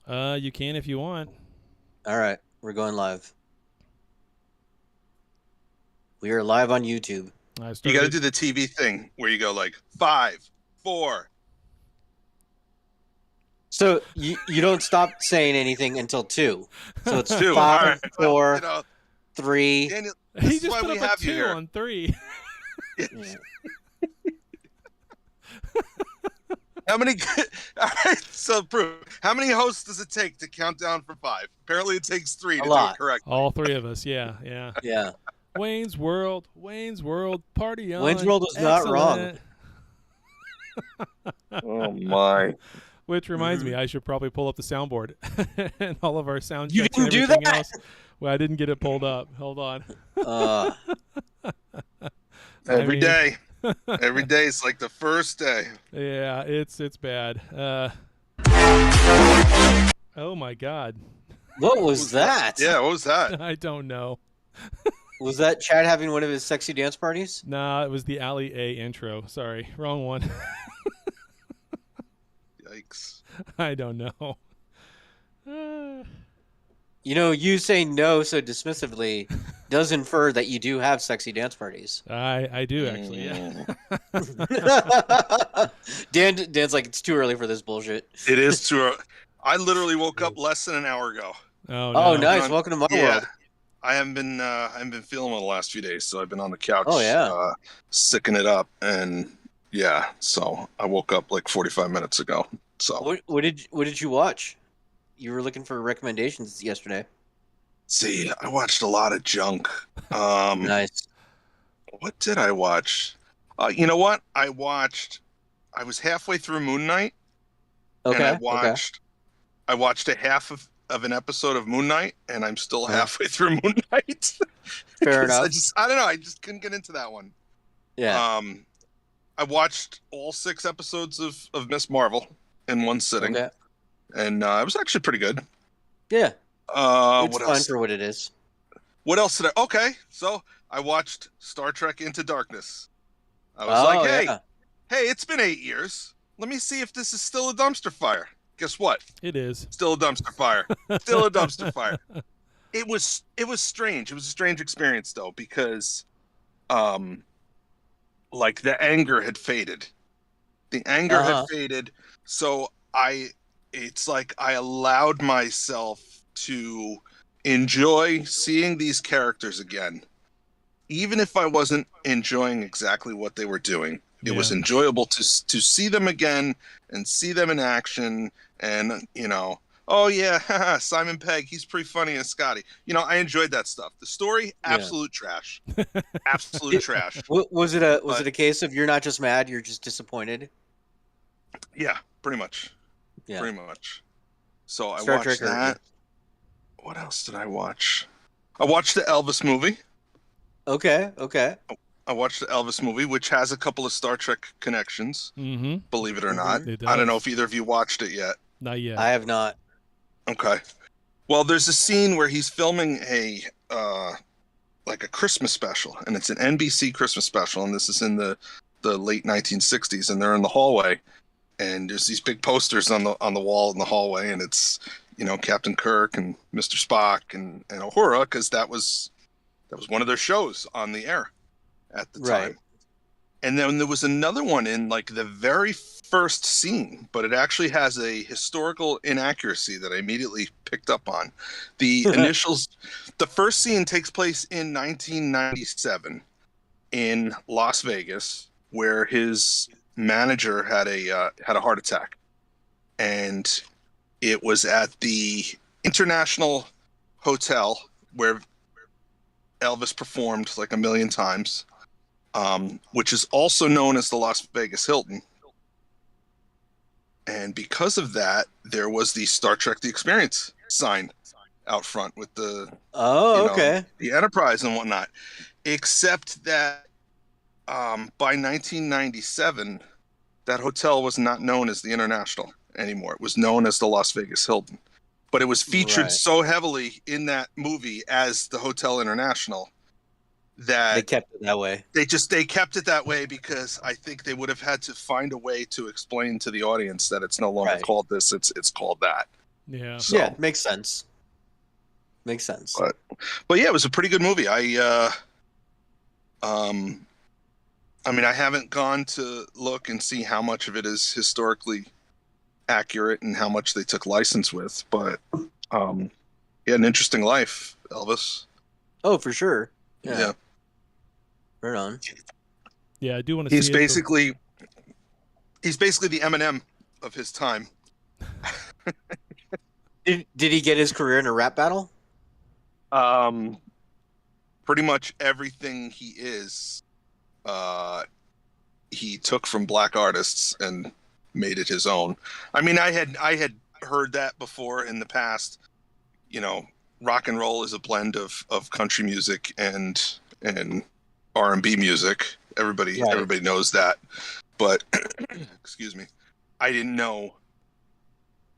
You can if you want. All right, we're going live. We are live on YouTube. You got to do the TV thing where you go like 5, 4. So you don't stop saying anything until 2. So it's 2. 5, All right. 4, Well, you know, 3. Daniel, He this is just why put we up a have 2 you here. on 3. How many? All right, so prove. How many hosts does it take to count down from 5? Apparently, it takes 3 to do it correctly. All 3 of us, yeah. Yeah. Wayne's World, party on. Wayne's World was not wrong. Oh my! Which reminds me, I should probably pull up the soundboard and all of our sound You checks and didn't do everything that? else. Well, I didn't get it pulled up. Hold on. Every day is like the first day. Yeah, it's bad. Oh my God. What was that? Yeah, what was that? I don't know. Was that Chad having one of his sexy dance parties? Nah, it was the Alley A intro. Sorry, wrong one. Yikes. I don't know. You know, you saying no so dismissively does infer that you do have sexy dance parties. I do actually, yeah. Dan's like, it's too early for this bullshit. It is too early. I literally woke up less than an hour ago. Oh, no. Nice. Welcome to my world. I haven't been feeling well the last few days, so I've been on the couch sicking it up, and yeah, so I woke up like 45 minutes ago. So what did you watch? You were looking for recommendations yesterday. See, I watched a lot of junk. Nice. What did I watch? You know what? I was halfway through Moon Knight. Okay. And I watched a half of an episode of Moon Knight, and I'm still halfway through Moon Knight. Fair enough. I don't know. I just couldn't get into that one. Yeah. I watched all 6 episodes of Miss Marvel in one sitting. Okay. And it was actually pretty good. Yeah. It's what fun else? for what it is. What else did I? Okay, so I watched Star Trek Into Darkness. I was hey, it's been 8 years. Let me see if this is still a dumpster fire. Guess what? It is. Still a dumpster fire. Still a dumpster fire. It was strange. It was a strange experience though, because like the anger had faded. The anger had faded, so it's like I allowed myself to enjoy seeing these characters again. Even if I wasn't enjoying exactly what they were doing, it was enjoyable to see them again and see them in action. And, oh yeah, Simon Pegg, he's pretty funny as Scotty. I enjoyed that stuff. The story, absolute trash. Absolute trash. Was it a case of you're not just mad, you're just disappointed? Yeah, pretty much. Yeah. Pretty much. So I Star watched Trek that. What else did I watch? I watched the Elvis movie. Okay. I watched the Elvis movie, which has a couple of Star Trek connections, believe it or not. It does. I don't know if either of you watched it yet. Not yet. I have not. Okay. Well, there's a scene where he's filming like a Christmas special, and it's an NBC Christmas special, and this is in the late 1960s, and they're in the hallway, and there's these big posters on the wall in the hallway, and it's Captain Kirk and Mr. Spock and Uhura, because that was one of their shows on the air at the time. And then there was another one in like the very first scene, but it actually has a historical inaccuracy that I immediately picked up on. The initials, the first scene takes place in 1997 in Las Vegas, where his manager had a heart attack, and it was at the International Hotel where Elvis performed like 1 million times, which is also known as the Las Vegas Hilton. And because of that, there was the Star Trek The Experience sign out front with the the Enterprise and whatnot. Except that by 1997, that hotel was not known as the International anymore. It was known as the Las Vegas Hilton. But it was featured so heavily in that movie as the Hotel International that they kept it that way. They kept it that way because I think they would have had to find a way to explain to the audience that it's no longer called this, it's called that. Yeah. So, Yeah, makes sense. Makes sense. but yeah, it was a pretty good movie. I mean, I haven't gone to look and see how much of it is historically accurate and how much they took license with, but he had an interesting life, Elvis. Oh, for sure. Yeah. Yeah. Right on. Yeah, I do want to He's see it. basically the Eminem of his time. Did he get his career in a rap battle? Pretty much everything he is, he took from black artists and made it his own. I mean, I had heard that before in the past. You know, rock and roll is a blend of country music and R&B music. Everybody knows that. But excuse me, I didn't know.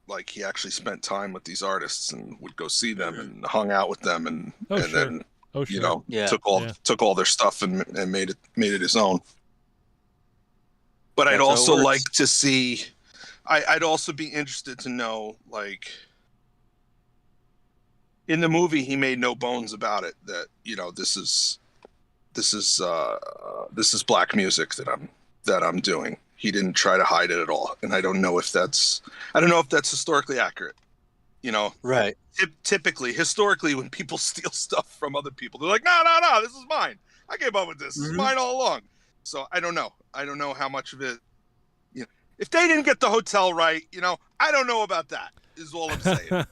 Like, he actually spent time with these artists and would go see them and hung out with them and then you know, took all their stuff and made it his own. But I'd also like to see. I'd also be interested to know, like, in the movie, he made no bones about it that, you know, this is black music that I'm doing. He didn't try to hide it at all, and I don't know if that's historically accurate. You know, right? Typically, historically, when people steal stuff from other people, they're like, no, this is mine. I came up with this. This is mine all along. So I don't know. I don't know how much of it. You know, if they didn't get the hotel right, you know, I don't know about that. Is all I'm saying.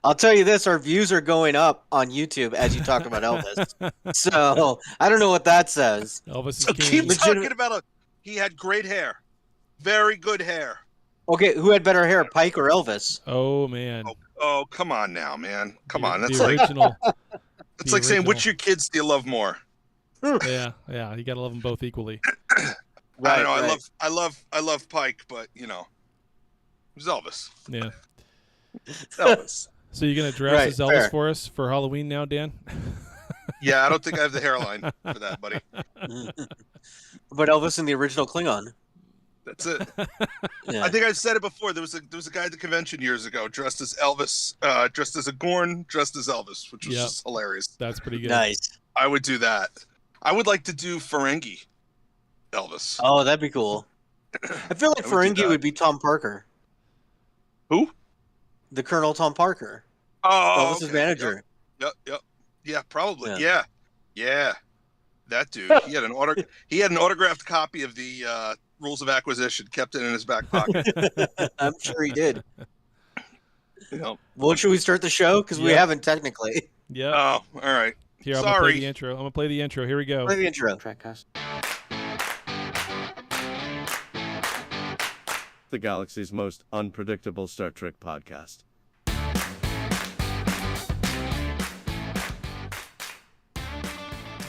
I'll tell you this: our views are going up on YouTube as you talk about Elvis. So I don't know what that says. Elvis is king. Keep talking about he had great hair, very good hair. Okay, who had better hair, Pike or Elvis? Oh man! Oh come on now, man! Come on, that's the original. It's like saying, which your kids do you love more? Yeah, you gotta love them both equally. Right, I don't know. Right. I love Pike, but you know, it was Elvis. Yeah, Elvis. So you're gonna dress as Elvis for us for Halloween now, Dan? Yeah, I don't think I have the hairline for that, buddy. But Elvis in the original Klingon. That's it. Yeah. I think I've said it before. There was a guy at the convention years ago dressed as Elvis, dressed as a Gorn, dressed as Elvis, which was just hilarious. That's pretty good. Nice. I would do that. I would like to do Ferengi Elvis. Oh, that'd be cool. I feel like Ferengi would be Tom Parker. Who? The Colonel Tom Parker. Oh, Elvis's manager. Yep. Yeah, probably. Yeah. That dude. He had an autographed copy of the Rules of Acquisition. Kept it in his back pocket. I'm sure he did. Yep. Well, should we start the show? Because we haven't technically. Yeah. Oh, all right. Here, I'm gonna play the intro. Here we go. Play the intro. Trekcast. The galaxy's most unpredictable Star Trek podcast.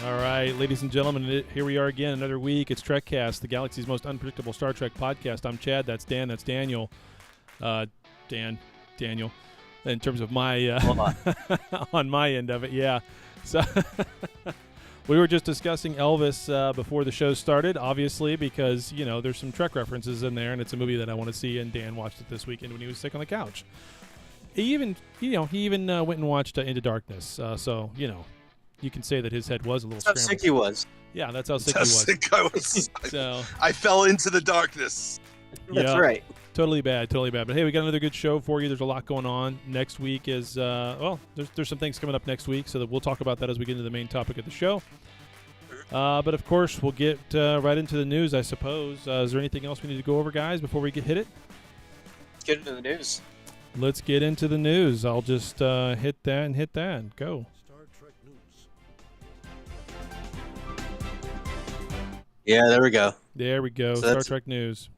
All right, ladies and gentlemen, here we are again, another week. It's Trekcast, the galaxy's most unpredictable Star Trek podcast. I'm Chad. That's Dan. That's Daniel. Daniel. In terms of my on my end of it, yeah. So we were just discussing Elvis before the show started, obviously, because there's some Trek references in there, and it's a movie that I want to see. And Dan watched it this weekend when he was sick on the couch. He even went and watched Into Darkness. So you can say that his head was a little scrambled. That's how sick he was. Yeah, that's how sick he was. Sick I was. So I fell into the darkness. That's right. Totally bad. But hey, we got another good show for you. There's a lot going on. Next week is there's some things coming up next week, so that we'll talk about that as we get into the main topic of the show. But of course, we'll get right into the news, I suppose. Is there anything else we need to go over, guys, before we hit it? Let's get into the news. Let's get into the news. I'll just hit that and go. Star Trek news. Yeah, there we go. So Star Trek news.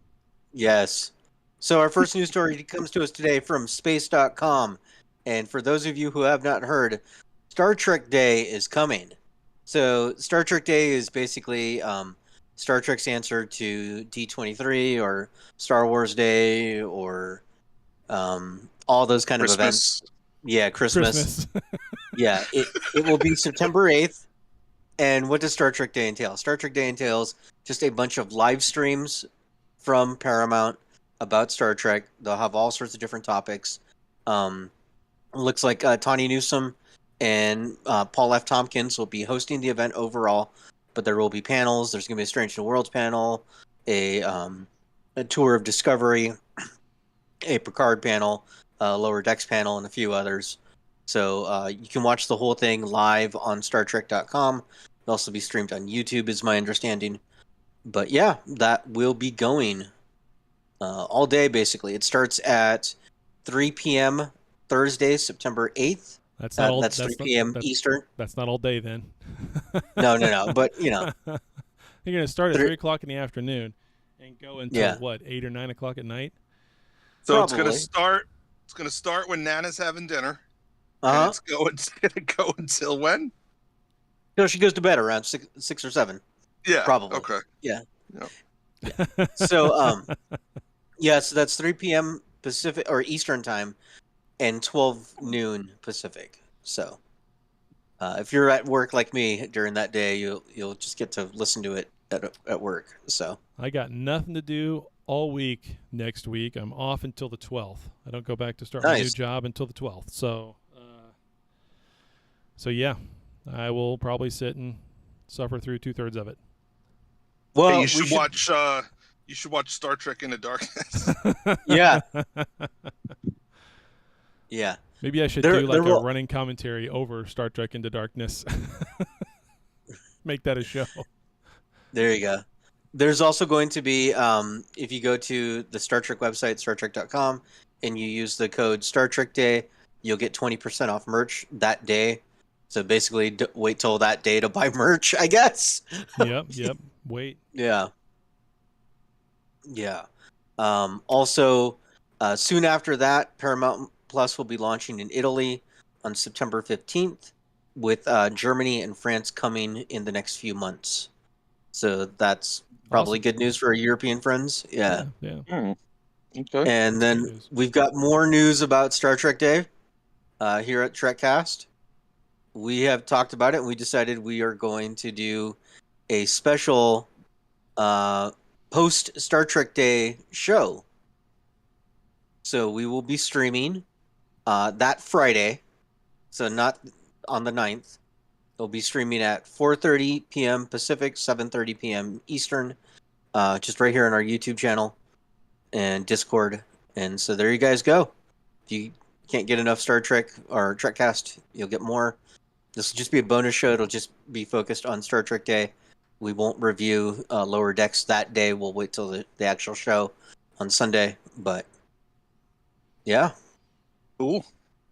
Yes. So our first news story comes to us today from space.com. And for those of you who have not heard, Star Trek Day is coming. So Star Trek Day is basically Star Trek's answer to D23 or Star Wars Day or all those kind of events. Yeah, Christmas. Yeah, it will be September 8th. And what does Star Trek Day entail? Star Trek Day entails just a bunch of live streams from Paramount about Star Trek. They'll have all sorts of different topics. Looks like Tawny Newsome and Paul F. Tompkins will be hosting the event overall, but there will be panels. There's going to be a Strange New Worlds panel, a tour of Discovery, a Picard panel, a Lower Decks panel, and a few others. So you can watch the whole thing live on StarTrek.com. It'll also be streamed on YouTube, is my understanding. But yeah, that will be going all day, basically. It starts at 3 p.m. Thursday, September 8th. That's not all. That's 3 p.m. Eastern. That's not all day then. No. But, you're going to start at 3 o'clock in the afternoon and go until, what, 8 or 9 o'clock at night? So Probably. it's going to start when Nana's having dinner. Uh-huh. And it's going to go until when? No, she goes to bed around 6 or 7. Yeah. Probably. Okay. Yeah. Yep. Yeah. So, so that's 3 p.m. Pacific or Eastern time and 12 noon Pacific. So, if you're at work like me during that day, you'll just get to listen to it at work. So I got nothing to do all week next week. I'm off until the 12th. I don't go back to start my new job until the 12th. So yeah, I will probably sit and suffer through 2/3 of it. well, Hey, you should watch. You should watch Star Trek Into Darkness. Yeah. Yeah. Maybe I should do like a running commentary over Star Trek Into Darkness. Make that a show. There you go. There's also going to be, if you go to the Star Trek website, StarTrek.com, and you use the code Star Trek Day, you'll get 20% off merch that day. So basically, wait till that day to buy merch, I guess. Yep. Wait. Yeah. Also, soon after that, Paramount Plus will be launching in Italy on September 15th, with Germany and France coming in the next few months. So that's probably good news for our European friends. Yeah. Okay. And then we've got more news about Star Trek Day here at Trekcast. We have talked about it, and we decided we are going to do a special post Star Trek Day show. So we will be streaming that Friday, so not on the 9th. They'll be streaming at 4:30 p.m. Pacific, 7:30 p.m. Eastern, just right here on our YouTube channel and Discord. And so there you guys go. If you can't get enough Star Trek or Trekcast, you'll get more. This will just be a bonus show. It'll just be focused on Star Trek Day. We won't review Lower Decks that day. We'll wait till the actual show on Sunday. But yeah. Cool.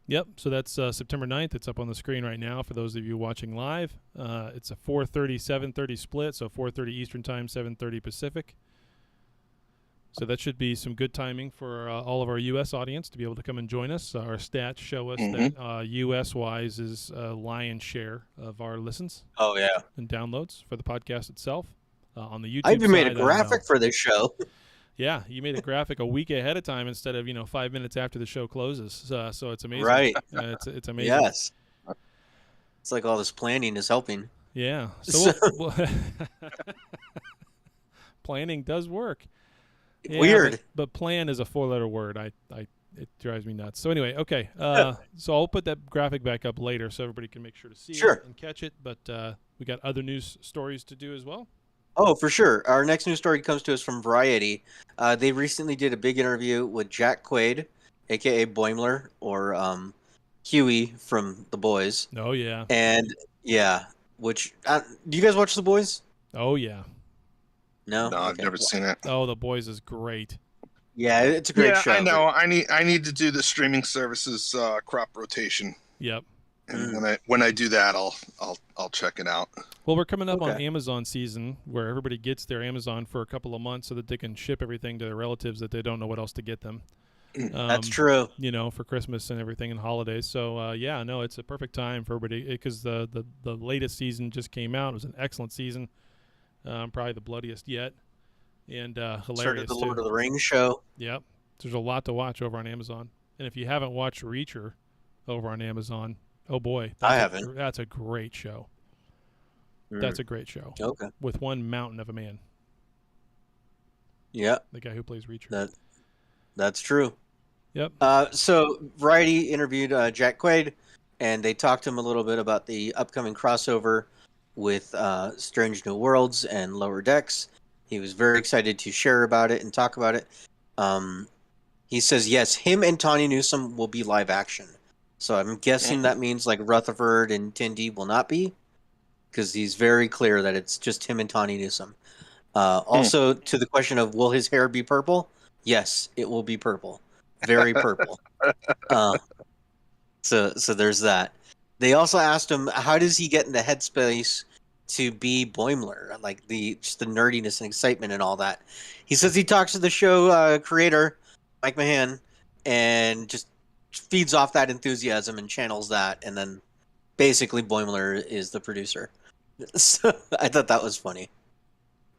Yep. So that's September 9th. It's up on the screen right now for those of you watching live. It's a 4:30, 7:30 split. So 4:30 Eastern time, 7:30 Pacific. So that should be some good timing for all of our U.S. audience to be able to come and join us. Our stats show us that U.S.-wise is a lion's share of our listens. Oh, yeah. And downloads for the podcast itself. On the YouTube I even made a side, graphic for this show. Yeah, you made a graphic a week ahead of time instead of 5 minutes after the show closes. So it's amazing. Right. It's amazing. Yes. It's like all this planning is helping. Yeah. So planning does work. Yeah, Weird. But plan is a 4-letter word. It drives me nuts. So anyway, okay. So I'll put that graphic back up later so everybody can make sure to see it and catch it. But we got other news stories to do as well. Oh, for sure. Our next news story comes to us from Variety. They recently did a big interview with Jack Quaid, a.k.a. Boimler, or Huey from The Boys. Oh, yeah. And, yeah, which... do you guys watch The Boys? Oh, yeah. No? No, I've never seen it. Oh, The Boys is great. Yeah, it's a great show. I know. I need to do the streaming services crop rotation. Yep. And when I do that, I'll check it out. Well, we're coming up on Amazon season, where everybody gets their Amazon for a couple of months so that they can ship everything to their relatives that they don't know what else to get them. That's true. For Christmas and everything and holidays. So it's a perfect time for everybody because the latest season just came out. It was an excellent season, probably the bloodiest yet, and hilarious. Started the Lord of the Rings show. Yep, there's a lot to watch over on Amazon, and if you haven't watched Reacher over on Amazon, oh boy, I haven't. That's a great show. That's a great show. Okay. With one mountain of a man. Yeah. The guy who plays Reacher. That's true. Yep. So Variety interviewed Jack Quaid, and they talked to him a little bit about the upcoming crossover with Strange New Worlds and Lower Decks. He was very excited to share about it and talk about it. He says, yes, him and Tawny Newsome will be live action. So I'm guessing that means like Rutherford and Tindy will not be, because he's very clear that it's just him and Tawny Newsome. Also, to the question of will his hair be purple? Yes, it will be purple. Very purple. So there's that. They also asked him, how does he get in the headspace to be Boimler? Like just the nerdiness and excitement and all that. He says he talks to the show creator, Mike Mahan, and just feeds off that enthusiasm and channels that, and then basically Boimler is the producer. So I thought that was funny.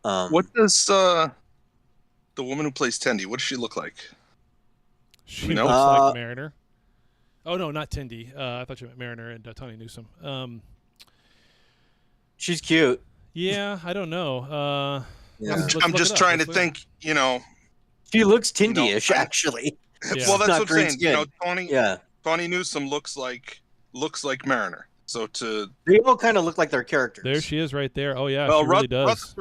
What does the woman who plays Tendi, what does she look like? She You know? looks like Mariner. Oh, no, not Tindy. I thought you meant Mariner and Tawny Newsome. She's cute. Yeah, I don't know. Yeah. I'm just trying to think, She looks Tindy-ish, actually. Yeah. Well, that's Not what I'm green saying. skin. Tawny Newsome looks like Mariner. So they all kind of look like their characters. There she is right there. Oh, yeah, well, she really does.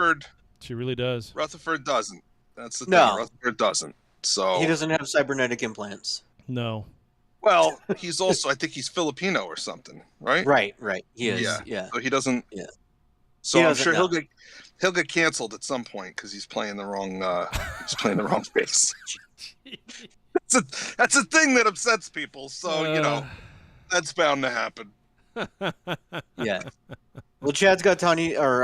She really does. Rutherford doesn't. That's the thing. No. Rutherford doesn't. So He doesn't have cybernetic implants. No. Well, he's also, I think he's Filipino or something, right? Right. He is. Yeah. So he doesn't. Yeah. So He I'm doesn't sure know. he'll get canceled at some point because he's playing the wrong face. That's a thing that upsets people. So that's bound to happen. Yeah. Well, Chad's got Tawny or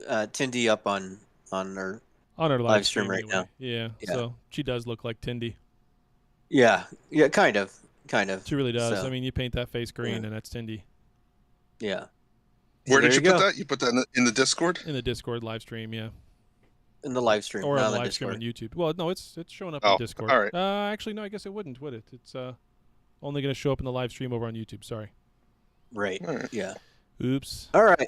Tindy up on her. On her live stream right anyway. now. Yeah, Yeah. so she does look like Tindy. Yeah, kind of. She really does. So, I mean, you paint that face green, and that's Tindy. yeah. Where There did you go. put that? You put that in the Discord? In the Discord live stream, yeah. In the live stream, Or not on on the the live stream Discord. on YouTube. Well, no, it's showing up Oh, on Discord. all right. Actually, no, I guess it wouldn't, would it? It's only going to show up in the live stream over on YouTube. Sorry. Right. All right. Yeah. Oops. All right.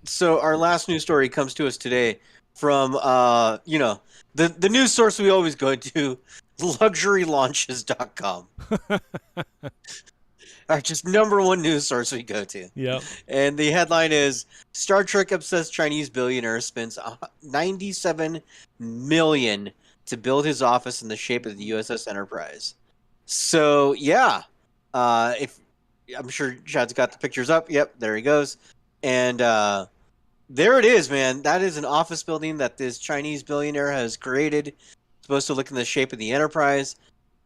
So our last news story comes to us today from the news source we always go to, luxurylaunches.com. Our just number one news source we go to. Yep. And the headline is Star Trek obsessed Chinese billionaire spends $97 million to build his office in the shape of the USS Enterprise. So yeah, if I'm sure Chad's got the pictures up. Yep, there he goes. And there it is, man. That is an office building that this Chinese billionaire has created. It's supposed to look in the shape of the Enterprise.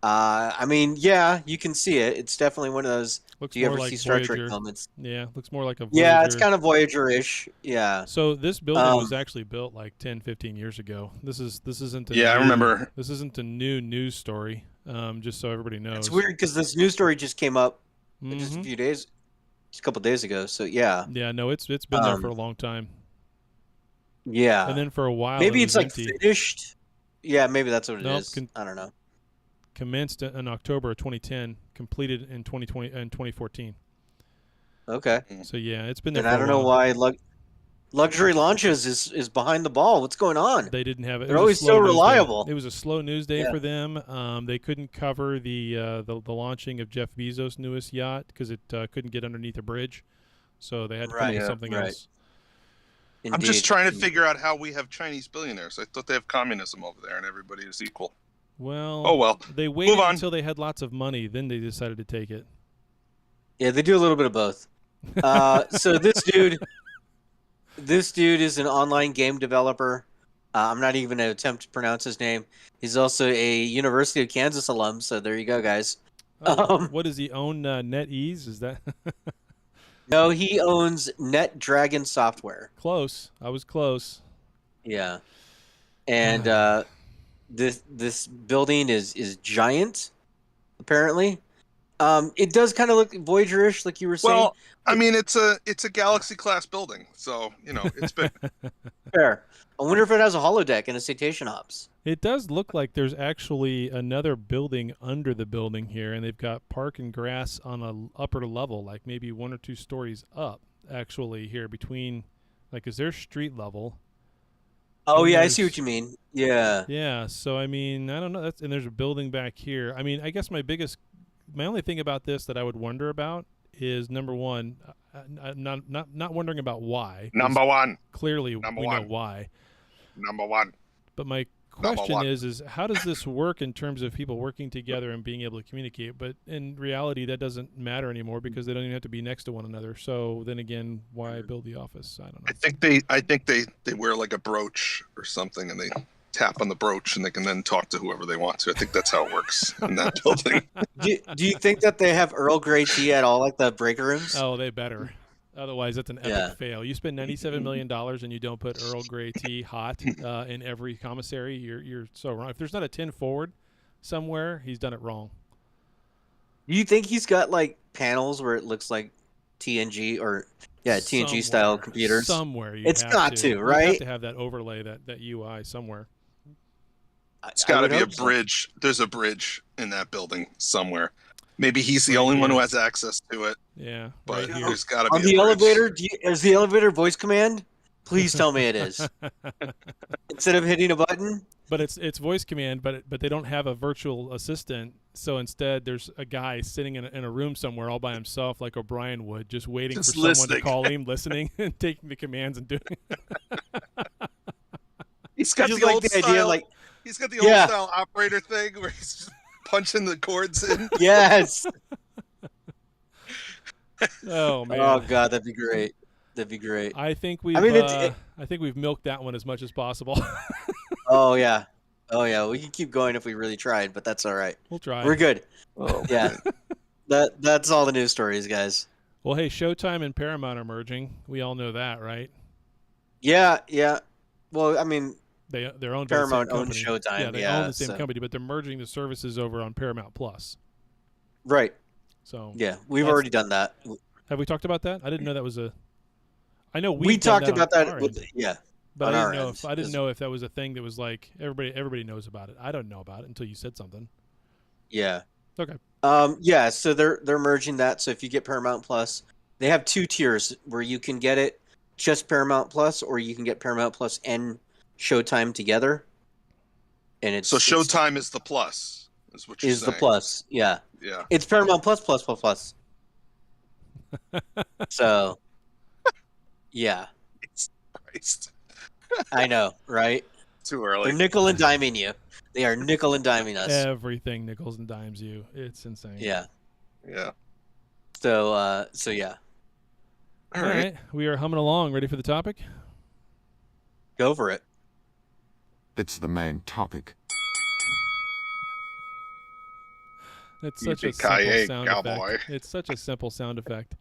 I mean, yeah, you can see it. It's definitely one of those. Looks Do you more ever like see Star Voyager. Trek elements? Yeah, looks more like a Voyager. Yeah, it's kind of Voyager-ish. Yeah. So this building was actually built like 10, 15 years ago. This isn't a I remember. This isn't a new news story. Just so everybody knows. It's weird because this news story just came up just a Mhm. few days, just a couple days ago. So yeah. Yeah, no, it's been there for a long time. Yeah. And then for a while, maybe it it's was like empty. finished. Yeah, maybe that's what it Nope, is. I don't know. Commenced in October of 2010, completed in 2014. Okay. So yeah, it's been there. And for I don't a know while. why Luxury Launches is behind the ball. What's going on? They didn't have it. They're It was a always slow so news day. reliable. It was a slow news day Yeah. for them. They couldn't cover the launching of Jeff Bezos' newest yacht because it couldn't get underneath a bridge, so they had to come up Right, with something right. else. I'm just Indeed. trying to figure out how we have Chinese billionaires. I thought they have communism over there and everybody is equal. Well, Oh, well. they waited on. until they had lots of money, then they decided to take it. Yeah, they do a little bit of both. So this dude is an online game developer. I'm not even going to attempt to pronounce his name. He's also a University of Kansas alum. So there you go, guys. Oh, what does he own? NetEase? Is that No, he owns NetDragon Software. close? I was close. Yeah, and this building is giant. Apparently, it does kind of look Voyager-ish, like you were saying. Well, I mean, it's a Galaxy class building, so it's big. Fair. I wonder if it has a holodeck and a cetacean ops. It does look like there's actually another building under the building here, and they've got park and grass on a upper level, like maybe 1 or 2 stories up. Actually, here between, like, is there street level? Oh Then yeah, I see there's- what you mean. Yeah. Yeah, so I mean, I don't know. And there's a building back here. I mean, I guess my only thing about this that I would wonder about is number one, not wondering about why. 'Cause Number one. clearly Number we know one. why. Number one. But my Number question one. is how does this work in terms of people working together and being able to communicate? But in reality, that doesn't matter anymore because they don't even have to be next to one another. So then again, why build the office? I don't know. I think they wear like a brooch or something, and they tap on the brooch, and they can then talk to whoever they want to. I think that's how it works in that building. Do you think that they have Earl Grey tea at all, like the break rooms? Oh, they better. Otherwise, that's an epic Yeah. fail. You spend $97 million and you don't put Earl Grey tea hot in every commissary. You're so wrong. If there's not a 10 forward somewhere, he's done it wrong. Do you think he's got like panels where it looks like TNG or TNG style Somewhere. computers? Somewhere you It's have got to, You have right? to have that overlay, that UI somewhere. It's got to would be a hope so. bridge. There's a bridge in that building somewhere. Maybe he's the Right only one who here. has access to it, Yeah, but right here. there's got to be On a the bridge. elevator, is the elevator voice command? Please tell me it is. Instead of hitting a button? But it's voice command, but they don't have a virtual assistant. So instead, there's a guy sitting in a room somewhere all by himself, like O'Brien would, just waiting Just for someone to listening. call him, listening and taking the commands and doing. He's I got just the like old the style. idea, like, He's got the Yeah. old style operator thing where he's just punching the cords in. yes. Oh man! Oh god, that'd be great. That'd be great. I think we've I think we've milked that one as much as possible. Oh yeah. Oh yeah. We could keep going if we really tried, but that's all right. We'll try. We're good. Oh, Yeah. That's all the news stories, guys. Well, hey, Showtime and Paramount are merging. We all know that, right? Yeah, yeah. Well, I mean, They're owned Paramount by the owns same company. Showtime, Yeah, they yeah, own the same so- company, but they're merging the services over on Paramount Plus. right. So Yeah, we've That's- already done that. have we talked about that? I didn't know that was a. I know We we've done talked about on that our with end, yeah. but on I our didn't know end. if I didn't know if that was a thing that was like everybody knows about it. I don't know about it until you said something. Yeah. Okay. Yeah, so they're merging that. So if you get Paramount Plus, they have two tiers where you can get it just Paramount Plus, or you can get Paramount Plus and Showtime together. And it's So Showtime is the plus, is what you're is the saying. plus. Yeah, Yeah. it's Paramount Plus plus plus plus. So, yeah, Christ. I know, right? Too They're early. nickel and diming you. They are nickel and diming us. Everything nickels and dimes you. It's insane. Yeah. Yeah. So yeah, All right. We are humming along. Ready for the topic? go for it. It's the main topic. It's such a Yippee-ki-yay, simple sound cowboy. effect. It's such a simple sound effect.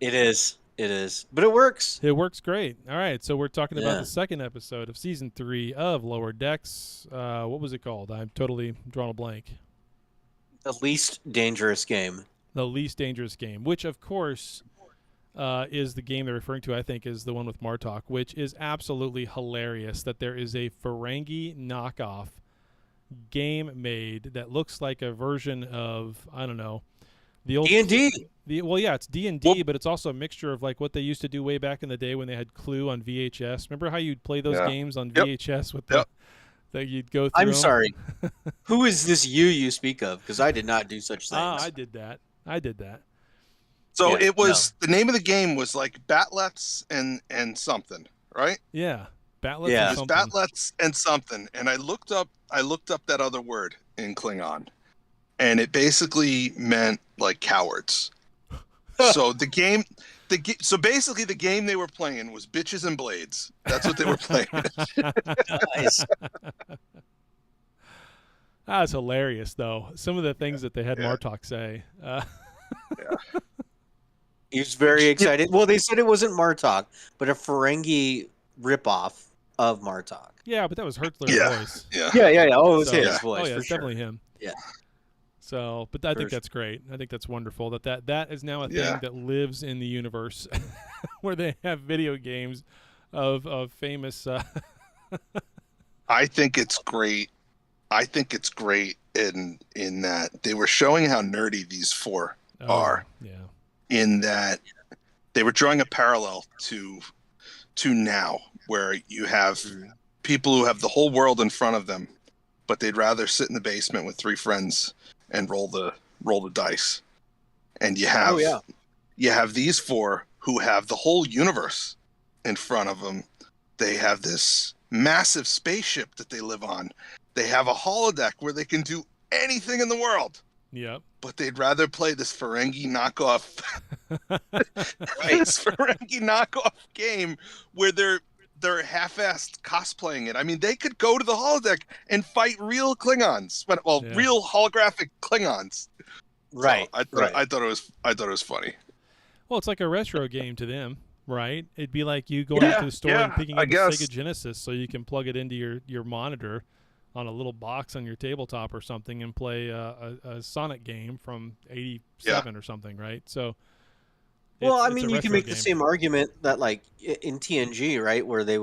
It is. It is. But it works. It works great. All right, so we're talking about Yeah. the second episode of season 3 of Lower Decks. What was it called? I'm totally drawn a blank. The least dangerous game. The Least Dangerous Game, which of course is the game they're referring to. I think is the one with Martok, which is absolutely hilarious. That there is a Ferengi knockoff game made that looks like a version of, I don't know, the old D&D. Well, yeah, it's D&D, but it's also a mixture of like what they used to do way back in the day when they had Clue on VHS. Remember how you'd play those Yeah. games on Yep. VHS with Yep. that you'd go through? I'm 'em? sorry. Who is this you speak of? Because I did not do such things. Ah, I did that. So Yeah, it was the name of the game was like Batlets and something, right? Yeah, Batlets Yeah. and It was something. Batlets and something, and I looked up that other word in Klingon, and it basically meant like cowards. So so basically the game they were playing was bitches and blades. That's what they were playing. Nice. That's hilarious, though. Some of the things that they had Yeah. Martok say. He was very excited. Well, they said it wasn't Martok, but a Ferengi ripoff of Martok. Yeah, but that was Hertzler's Yeah. voice. Yeah. Yeah. Oh, it was So- his Yeah. voice Oh yeah, for it's sure. definitely him. Yeah. So, but I think For that's great. I think that's wonderful that is now a thing Yeah. that lives in the universe, where they have video games of famous. I think it's great. I think it's great in that they were showing how nerdy these four are. Yeah. In that they were drawing a parallel to now, where you have people who have the whole world in front of them, but they'd rather sit in the basement with 3 friends and roll the dice. And you have these 4 who have the whole universe in front of them. They have this massive spaceship that they live on. They have a holodeck where they can do anything in the world. Yep. But they'd rather play this Ferengi knockoff this Ferengi knockoff game where they're half-assed cosplaying it. I mean, they could go to the holodeck and fight real Klingons. Real holographic Klingons. Right. So I thought it was funny. Well, it's like a retro game to them, right? It'd be like you going to the store and picking up a Sega Genesis so you can plug it into your monitor on a little box on your tabletop or something and play a Sonic game from '87 or something, right? So, well, I mean, you can make the same argument that, like, in TNG, right, where they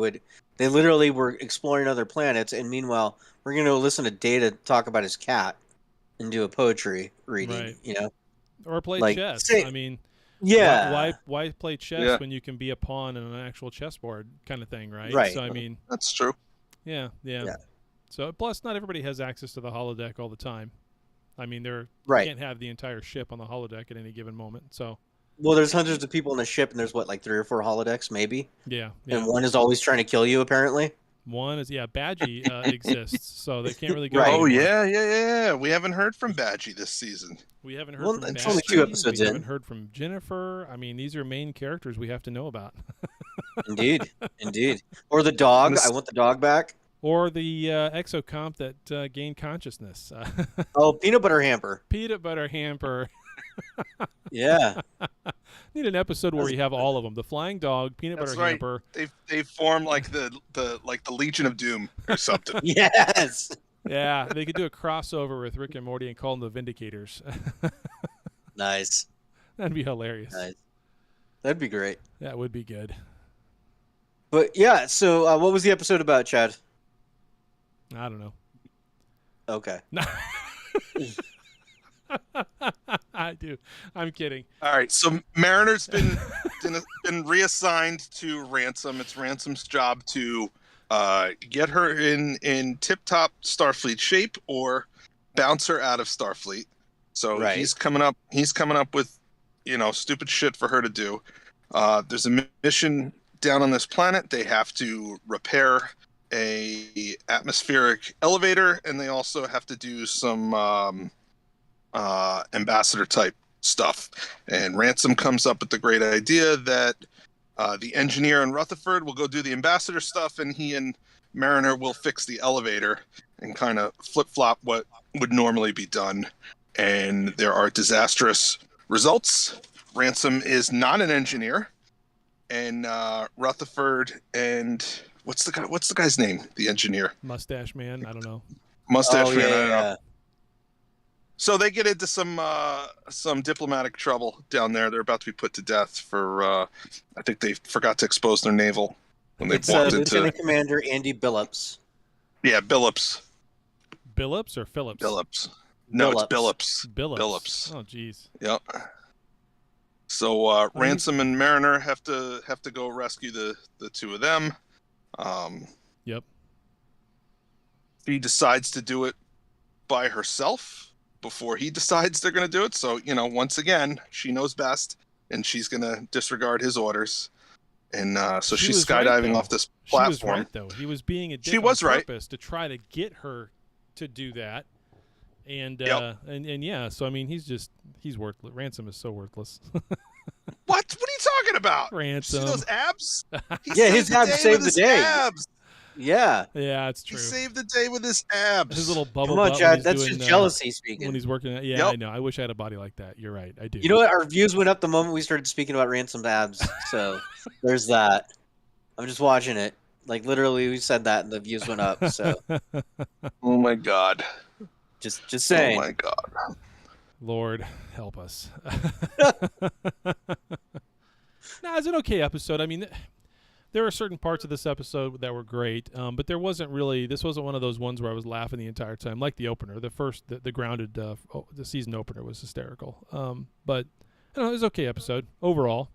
literally were exploring other planets, and meanwhile, we're going to listen to Data talk about his cat and do a poetry reading, right. you know, or play like, chess. I mean, why play chess when you can be a pawn in an actual chessboard kind of thing, right? Right. So I mean, that's true. Yeah. So plus, not everybody has access to the holodeck all the time. I mean, you can't have the entire ship on the holodeck at any given moment. So, well, there's hundreds of people in the ship, and there's like 3 or 4 holodecks, maybe. Yeah. And one is always trying to kill you, apparently. One is Badgie exists, so they can't really go. Right. Oh yeah. We haven't heard from Badgie this season. We haven't heard from it's Badgie. only 2 episodes we in. haven't heard from Jennifer. I mean, these are main characters we have to know about. Indeed. Or the dog. I want the dog back. Or the exocomp that gained consciousness. Oh, peanut butter hamper. Peanut butter hamper. Yeah. Need an episode where we have all of them: the flying dog, peanut butter hamper. They form like the Legion of Doom or something. Yes. Yeah, they could do a crossover with Rick and Morty and call them the Vindicators. Nice. That'd be hilarious. Nice. That'd be great. That would be good. But yeah, so what was the episode about, Chad? I don't know. Okay. I do. I'm kidding. All right, so Mariner's been reassigned to Ransom. It's Ransom's job to get her in tip-top Starfleet shape or bounce her out of Starfleet. So he's coming up with stupid shit for her to do. There's a mission down on this planet. They have to repair a atmospheric elevator, and they also have to do some ambassador type stuff. And Ransom comes up with the great idea that the engineer in Rutherford will go do the ambassador stuff, and he and Mariner will fix the elevator and kind of flip-flop what would normally be done. And there are disastrous results. Ransom is not an engineer, and Rutherford and what's the guy's name? The engineer, Mustache Man. I don't know. Mustache Man. Yeah, I don't know. So they get into some diplomatic trouble down there. They're about to be put to death for I think they forgot to expose their navel when they walked into. Lieutenant Commander Andy Billups. Yeah, Billups. Billups or Phillips? Billups. No, it's Billups. Billups. Oh, jeez. Yep. So Ransom and Mariner have to go rescue the 2 of them. Yep. She decides to do it by herself before he decides they're going to do it. So, once again, she knows best, and she's going to disregard his orders. And so she's skydiving off this platform. She was right, though. He was being a dick on purpose to try to get her to do that. And and yeah, so I mean, he's worthless. Ransom is so worthless. What are you talking about? Ransom. See those abs? His abs saved the day. Abs. Yeah. Yeah, it's true. He saved the day with his abs. His little bubble. Come on, butt Chad. when That's he's doing, just jealousy speaking. when he's working. Yeah, Yep. I know. I wish I had a body like that. You're right. I do. You know what? Our views went up the moment we started speaking about Ransom's abs. So there's that. I'm just watching it. Like, literally, we said that, and the views went up. So Oh my god. just saying. Oh my god. Lord help us. No, it's an okay episode. I mean, there are certain parts of this episode that were great, but this wasn't one of those ones where I was laughing the entire time, like the opener. The grounded, the season opener was hysterical. But I don't know, it was an okay episode overall.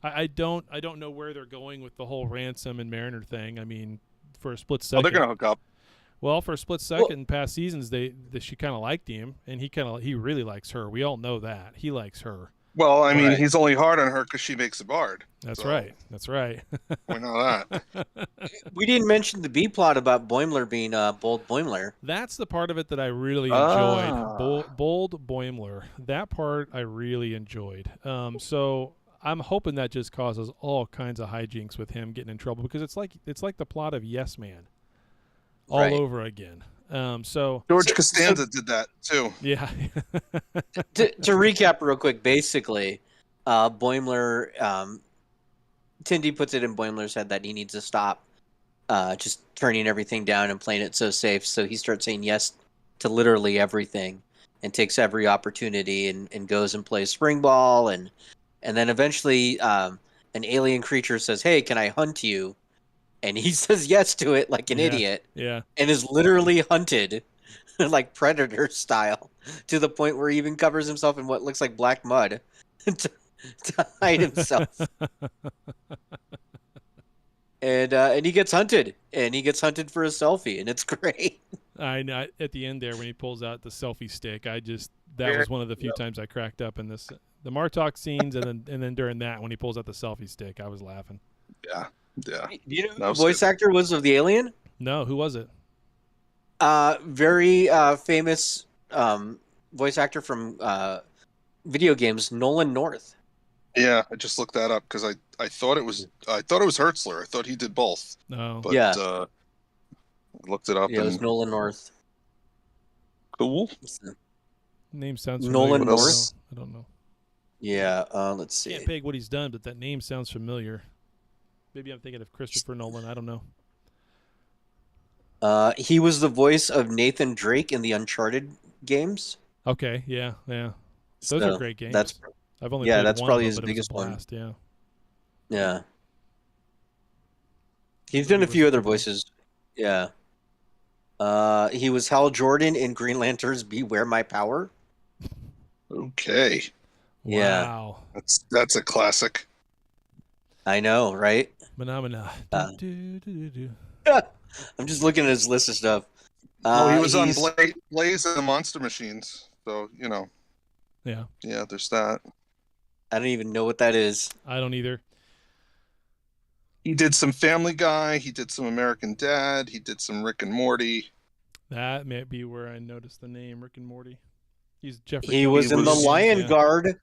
I don't know where they're going with the whole Ransom and Mariner thing. I mean, for a split Oh, second. they're gonna hook up. Well, for a split second in past seasons, she kind of liked him, and he really likes her. We all know that he likes her. Well, I mean, Right. he's only hard on her because she makes a bard. That's So, right. That's right. Why not that? We didn't mention the B plot about Boimler being Bold Boimler. That's the part of it that I really enjoyed. Ah. Bold Boimler. That part I really enjoyed. So I'm hoping that just causes all kinds of hijinks with him getting in trouble, because it's like the plot of Yes Man all Right. over again. So George Costanza did that too. yeah. To recap real quick, basically, Boimler, Tindy puts it in Boimler's head that he needs to stop just turning everything down and playing it so safe. So he starts saying yes to literally everything and takes every opportunity and goes and plays spring ball. And then eventually an alien creature says, "Hey, can I hunt you?" And he says yes to it like an Yeah. idiot Yeah. and is literally hunted like Predator style to the point where he even covers himself in what looks like black mud to hide himself. And he gets hunted, and he gets hunted for a selfie, and it's great. I know at the end there when he pulls out the selfie stick, that was one of the few times I cracked up in this, the Martok scenes, and then during that when he pulls out the selfie stick, I was laughing. Yeah. Do you know who That the was voice good. actor was of the alien? No, who was it? Very famous voice actor from video games, Nolan North. Yeah, I just looked that up because I thought it was Hertzler. I thought he did both, No. but Yeah. I looked it up Yeah, it was and Nolan North. cool. Name sounds Nolan familiar. North? I don't know. Yeah, let's see. Can't peg what he's done, but that name sounds familiar. Maybe I'm thinking of Christopher Nolan. I don't know. He was the voice of Nathan Drake in the Uncharted games. Okay, yeah. Those So are great games. I've only yeah, played that's one probably of his them, but biggest it was a one. blast. Yeah. Yeah. He's Movie done a was few a other good one. voices. Yeah. He was Hal Jordan in Green Lantern's Beware My Power. Okay, Yeah. Wow. that's a classic. I know, right? Phenomena. Uh, Do. I'm just looking at his list of stuff. He was on he's- Blaze and the Monster Machines, so Yeah. yeah, there's that. I don't even know what that is. I don't either. He did some Family Guy. He did some American Dad. He did some Rick and Morty. That may be where I noticed the name Rick and Morty. He's Jeffrey. He was He in the was- Lion yeah. Guard.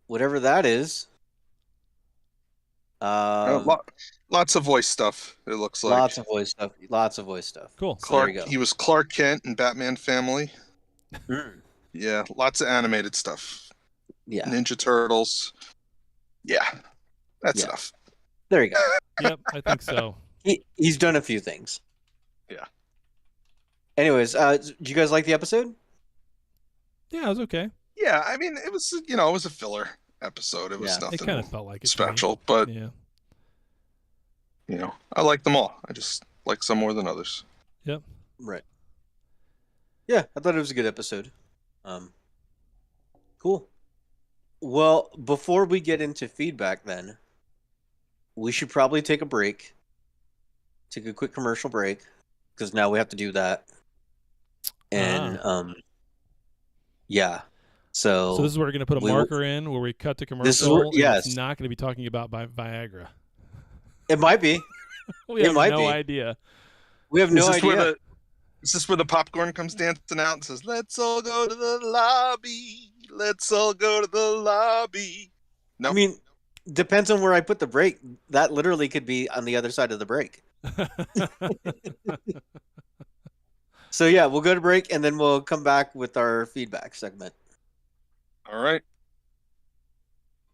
Whatever that is. Lots of voice stuff. It looks like Lots of voice stuff. Lots of voice stuff. Cool. So there Clark. you go. He was Clark Kent in Batman Family. Mm, Yeah, lots of animated stuff. yeah. Ninja Turtles. Yeah, that's Yeah. enough. There you go. Yep, I think so. He's done a few things. Yeah. Anyways, do you guys like the episode? Yeah, it was okay. Yeah, I mean, it was it was a filler episode. It was Yeah. It nothing kind of felt like it to me. special, but Yeah. I like them all. I just like some more than others. Right. Yeah, I thought it was a good episode. Cool. Well, before we get into feedback, then we should probably take a break. Take a quick commercial break because now we have to do that. And yeah. So So this is where we're going to put a we will- marker in where we cut to commercial. This is where- and yes. It's not going to be talking about Viagra. it might be. We It have might no be. idea. We have no Is this idea. where the popcorn comes dancing out and says, "Let's all go to the lobby. Let's all go to the lobby." No, I mean, depends on where I put the break. That literally could be on the other side of the break. So yeah, we'll go to break and then we'll come back with our feedback segment. all right.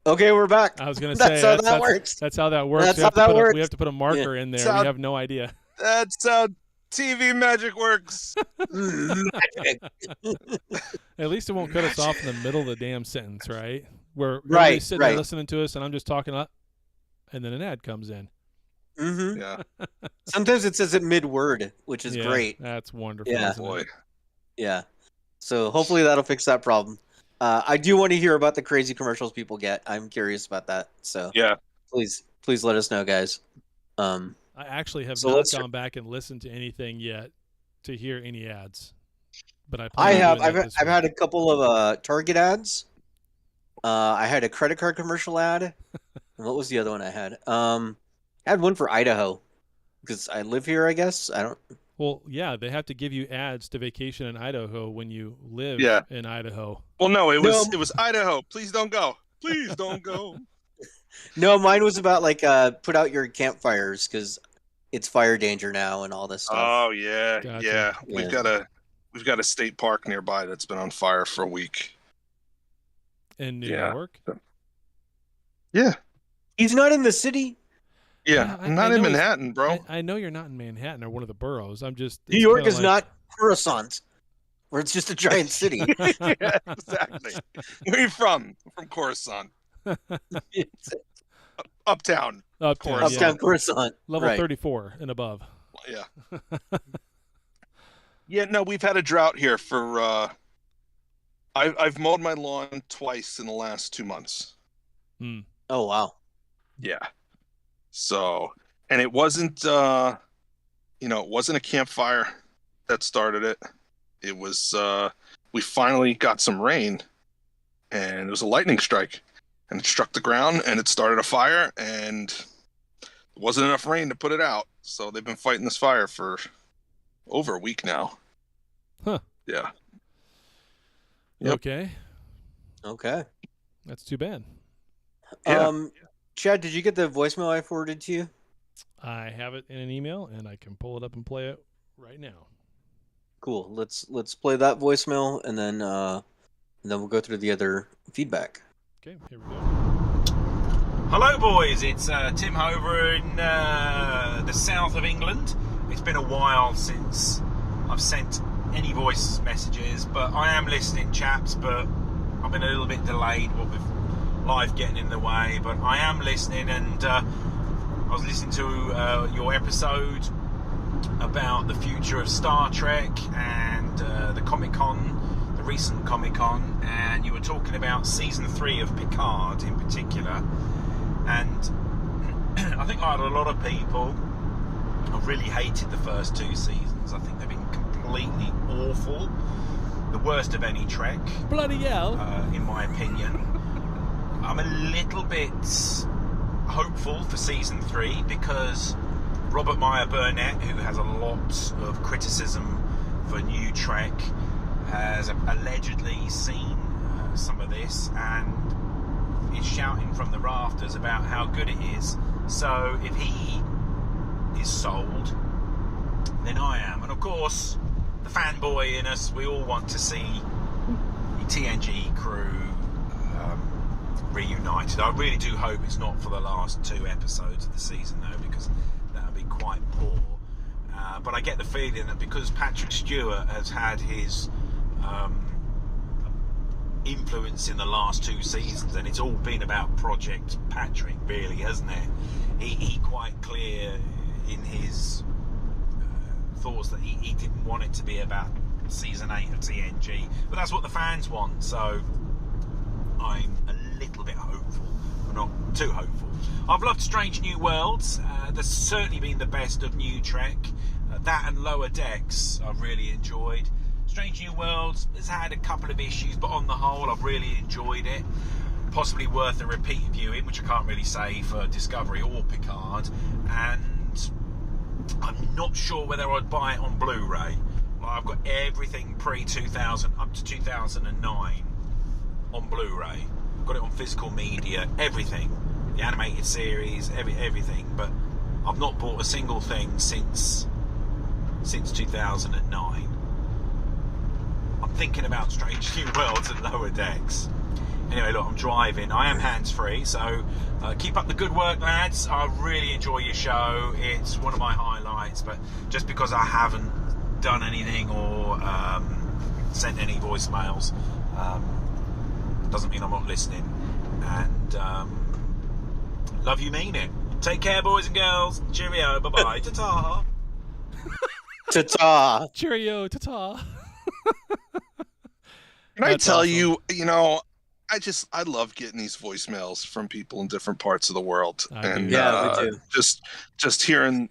Okay, we're back. I was going to say That's how that works. That's how that works. That's we how have to that put works. we have to put a marker in there. That's how- We have no idea. That's how TV magic works. Magic. At least it won't cut us off in the middle of the damn sentence, right? Where Right, everybody's sitting there right. listening to us, and I'm just talking up, and then an ad comes in. hmm Yeah, Sometimes it says it mid-word, which is Yeah, great. That's wonderful. Yeah. isn't it? boy. Yeah. So hopefully that'll fix that problem. I do want to hear about the crazy commercials people get. I'm curious about that. So Yeah. please let us know, guys. I actually have So not let's- gone back and listened to anything yet to hear any ads. But I I plan on have. doing that I've this I've week. had a couple of Target ads. I had a credit card commercial ad. And what was the other one I had? I had one for Idaho because I live here. I guess I don't. Well, yeah, they have to give you ads to vacation in Idaho when you live Yeah. in Idaho. Well, no, it was No. Idaho. Please don't go. Please don't go. No, mine was about like put out your campfires because it's fire danger now and all this stuff. Oh yeah, Gotcha. yeah. Yeah. We've got a state park nearby that's been on fire for a week. In New Yeah. York? Yeah, He's not in the city. yeah. I I'm not know in he's- Manhattan, bro. I know you're not in Manhattan or one of the boroughs. I'm just New it's York kinda is like- not Coruscant, where it's just a giant city. Yeah, exactly. Where are you from? I'm from Coruscant, It's uptown, uptown. yeah. Uptown Coruscant. Level right. 34 and above. Yeah. Yeah. No, we've had a drought here for. I've mowed my lawn twice in the last 2 months. Hmm. Oh wow. Yeah. So, and it wasn't, it wasn't a campfire that started it. It was, we finally got some rain, and it was a lightning strike, and it struck the ground, and it started a fire, and there wasn't enough rain to put it out. So they've been fighting this fire for over a week now. Huh. Yeah. Yep. Okay. Okay. That's too bad. Yeah. Chad, did you get the voicemail I forwarded to you? I have it in an email, and I can pull it up and play it right now. Cool. Let's play that voicemail and then we'll go through the other feedback. Okay, here we go. Hello, boys. It's Tim over in the south of England. It's been a while since I've sent any voice messages, but I am listening, chaps. But I've been a little bit delayed, what with life getting in the way. But I am listening, and I was listening to your episode about the future of Star Trek and the Comic-Con, the recent Comic-Con, and you were talking about season 3 of Picard in particular. And I think like a lot of people have really hated the first 2 seasons. I think they've been completely awful, the worst of any Trek, Bloody hell. in my opinion. I'm a little bit hopeful for season 3 because Robert Meyer Burnett, who has a lot of criticism for new Trek, has allegedly seen some of this and is shouting from the rafters about how good it is. So if he is sold, then I am. And of course, the fanboy in us, we all want to see the TNG crew reunited. I really do hope it's not for the last 2 episodes of the season, though, because that would be quite poor. But I get the feeling that because Patrick Stewart has had his influence in the last 2 seasons, and it's all been about Project Patrick, really, hasn't it? He quite clear in his thoughts that he didn't want it to be about season 8 of TNG, but that's what the fans want, so I'm a little bit hopeful, but not too hopeful. I've loved Strange New Worlds. That's certainly been the best of New Trek. That and Lower Decks I've really enjoyed. Strange New Worlds has had a couple of issues, but on the whole I've really enjoyed it. Possibly worth a repeat viewing, which I can't really say for Discovery or Picard. And I'm not sure whether I'd buy it on Blu-ray. I've got everything pre-2000 up to 2009 on Blu-ray. Got it on physical media, everything. The animated series, everything. But I've not bought a single thing since 2009. I'm thinking about Strange New Worlds and Lower Decks. Anyway, look, I'm driving. I am hands-free, so keep up the good work, lads. I really enjoy your show. It's one of my highlights, but just because I haven't done anything or sent any voicemails doesn't mean I'm not listening. And love you, mean it. Take care, boys and girls. Cheerio. Bye-bye. Ta-ta. Ta-ta. Cheerio, ta-ta. Can I That's tell awesome. you, I love getting these voicemails from people in different parts of the world, I do. and Yeah, me too. just hearing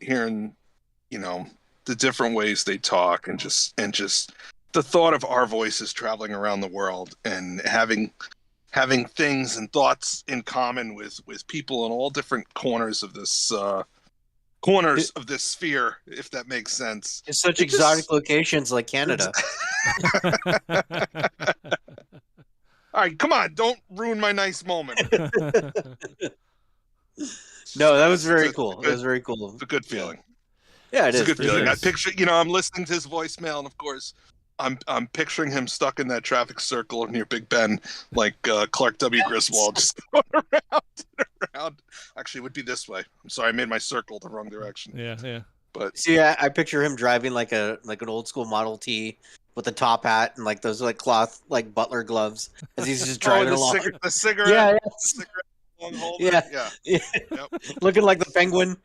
the different ways they talk, and just the thought of our voices traveling around the world and having things and thoughts in common with people in all different corners of this sphere, if that makes sense. It's such exotic locations like Canada. All right, come on, don't ruin my nice moment. No, that was very cool. That was very cool. It's a good feeling. Yeah, It's a good feeling. sure. I picture, I'm listening to his voicemail, and of course, I'm picturing him stuck in that traffic circle near Big Ben, like Clark W. Griswold, just going around and around. Actually, it would be this way. I'm sorry, I made my circle the wrong direction. Yeah. But See, I picture him driving like an old school Model T with a top hat and like those like cloth like butler gloves as he's just driving along. the cigarette. Yeah, The cigarette long holder. Yeah. Yeah. Yep. Looking like the penguin.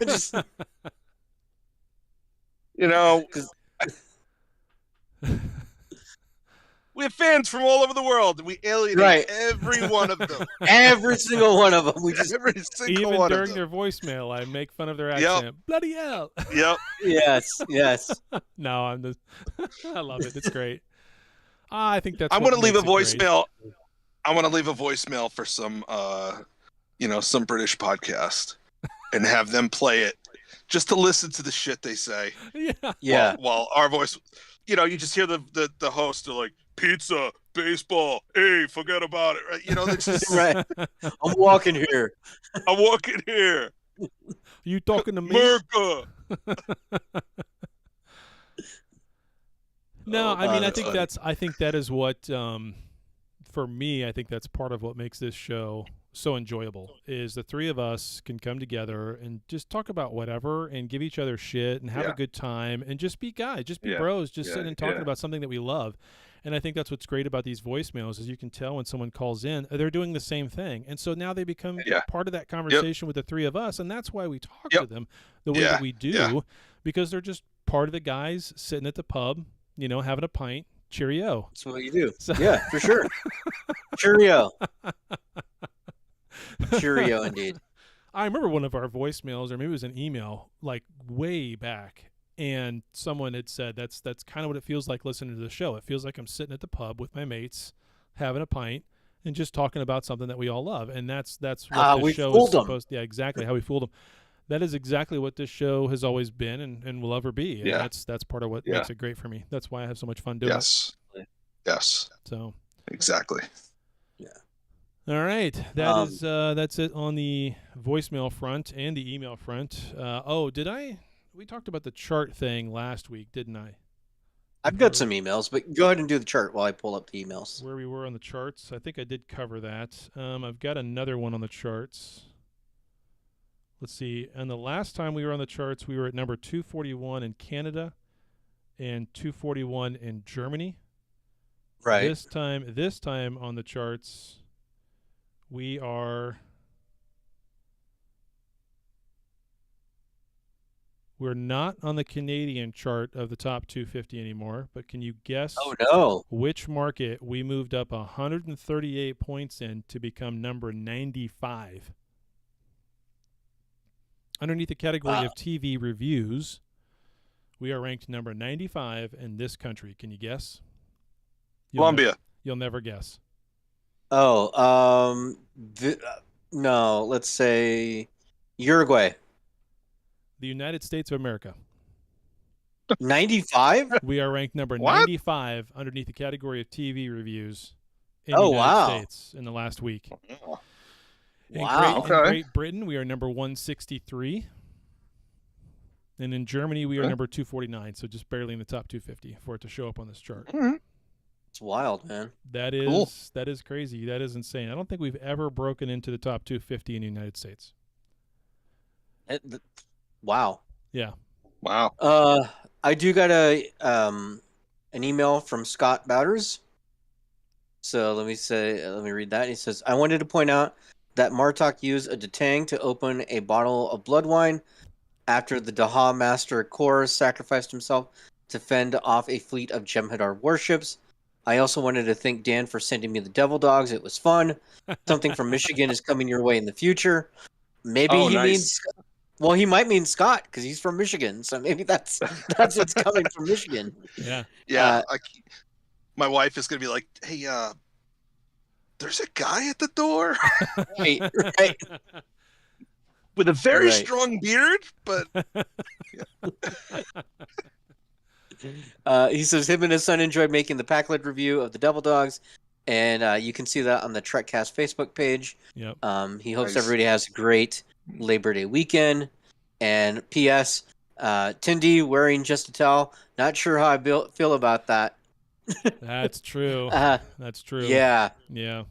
Just, we have fans from all over the world. We alienate every one of them. every single one of them. We just Every single Even one during of them. their voicemail, I make fun of their accent. Bloody hell! Yep. yes. No, I'm just. I love it. It's great. I think that's. I want to leave a makes it great. voicemail. I want to leave a voicemail for some, some British podcast, and have them play it, just to listen to the shit they say. Yeah. While our voice, you just hear the host are like, pizza, baseball, hey, forget about it, right? It's just Right. I'm walking here. I'm walking here. You talking to me? America. No, Oh, I mean, God, I that's think funny. I think that is what, for me, I think that's part of what makes this show so enjoyable. Is the three of us can come together and just talk about whatever and give each other shit and have a good time and just be guys, just be bros, just sitting and talking about something that we love. And I think that's what's great about these voicemails is you can tell when someone calls in, they're doing the same thing. And so now they become part of that conversation with the three of us. And that's why we talk to them the way that we do, because they're just part of the guys sitting at the pub, having a pint. Cheerio. That's what you do. So- Yeah, for sure. Cheerio. Cheerio, indeed. I remember one of our voicemails, or maybe it was an email, like way back, and someone had said that's kind of what it feels like listening to the show. It feels like I'm sitting at the pub with my mates, having a pint, and just talking about something that we all love. And that's what this show is supposed to. Yeah, exactly how we fooled them. That is exactly what this show has always been and will ever be. And that's part of what makes it great for me. That's why I have so much fun doing it. Yes. So exactly. All right, that's it on the voicemail front and the email front. We talked about the chart thing last week, didn't I? I've got some emails, but go ahead and do the chart while I pull up the emails. Where we were on the charts, I think I did cover that. I've got another one on the charts. Let's see. And the last time we were on the charts, we were at number 241 in Canada and 241 in Germany. Right. This time on the charts, we're not on the Canadian chart of the top 250 anymore, but can you guess which market we moved up 138 points in to become number 95? Underneath the category of TV reviews, we are ranked number 95 in this country. Can you guess? Colombia. You'll never guess. No, let's say Uruguay. The United States of America. 95? We are ranked number 95 underneath the category of TV reviews in the United wow. States in the last week. In Great Britain, we are number 163. And in Germany, we are number 249, so just barely in the top 250 for it to show up on this chart. It's wild, man. That is crazy. That is insane. I don't think we've ever broken into the top 250 in the United States. Wow. Yeah. Wow. I do got an email from Scott Bowders. So let me read that. He says, I wanted to point out that Martok used a detang to open a bottle of blood wine after the Daha Master Kor sacrificed himself to fend off a fleet of Jem'Hadar warships. I also wanted to thank Dan for sending me the devil dogs. It was fun. Something from Michigan is coming your way in the future. Maybe Oh, he nice. means, well, he might mean Scott because he's from Michigan. So maybe that's what's coming from Michigan. Yeah. Yeah, my wife is gonna be like, "Hey, there's a guy at the door Right. with a very Right. strong beard," but He says him and his son enjoyed making the Packlet review of the Devil Dogs, and you can see that on the Trekcast Facebook page. Yep. He hopes Nice. everybody has a great Labor Day weekend. And P.S. Tindy wearing Just a Towel. Not sure how I feel about that. That's true. That's true. Yeah. Yeah.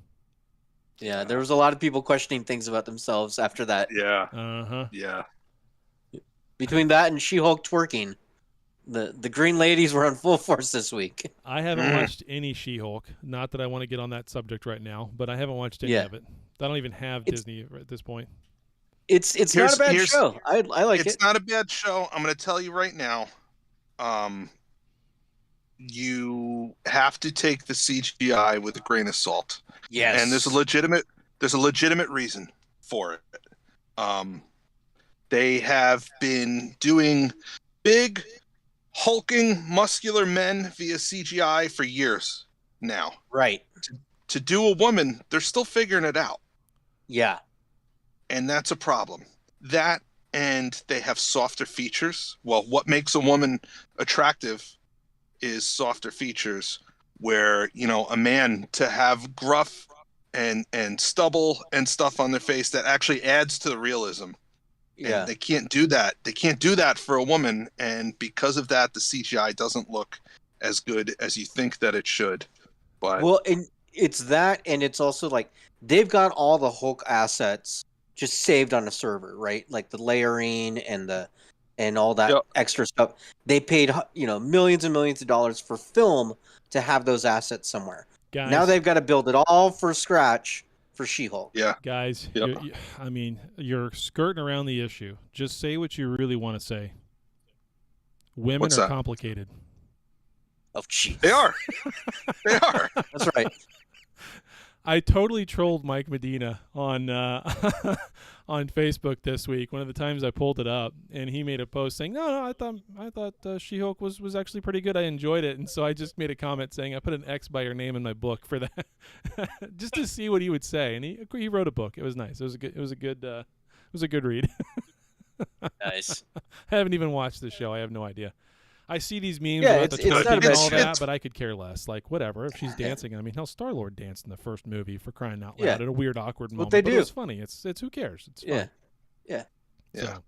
Yeah. There was a lot of people questioning things about themselves after that. yeah, Uh-huh. yeah. Between that and She-Hulk twerking, the Green Ladies were on full force this week. I haven't watched any She-Hulk. Not that I want to get on that subject right now, but I haven't watched any of it. I don't even have Disney at this point. It's not a bad show. I like it. It's not a bad show. I'm going to tell you right now. You have to take the CGI with a grain of salt. Yes. And there's a legitimate reason for it. They have been doing big, hulking, muscular men via CGI for years now. Right. To do a woman, they're still figuring it out. Yeah. And that's a problem. That, and they have softer features. Well, what makes a woman attractive is softer features, where, you know, a man to have gruff and stubble and stuff on their face that actually adds to the realism. Yeah. And they can't do that. They can't do that for a woman, and because of that, the CGI doesn't look as good as you think that it should. But Well, and it's that, and it's also like they've got all the Hulk assets just saved on a server, right? Like the layering and all that Yep. extra stuff. They paid, you know, millions and millions of dollars for film to have those assets somewhere. Guys, Now they've got to build it all from scratch for She-Hulk. yeah, guys, Yep. you're skirting around the issue. Just say what you really want to say. Women What's are that? complicated. Oh, jeez. they are. They are. That's right. I totally trolled Mike Medina on on Facebook this week. One of the times I pulled it up, and he made a post saying, "No, I thought She-Hulk was actually pretty good. I enjoyed it." And so I just made a comment saying, "I put an X by your name in my book for that," just to see what he would say. And he wrote a book. It was nice. It was a good read. Nice. I haven't even watched the show. I have no idea. I see these memes Yeah, about the it's not a twerking and bad all show. that, but I could care less. Like, whatever. If she's dancing, I mean, hell, Star-Lord danced in the first movie, for crying out loud, Yeah. at a weird, awkward What moment. they But do. it was funny. It's who cares? It's fun. Yeah. Yeah.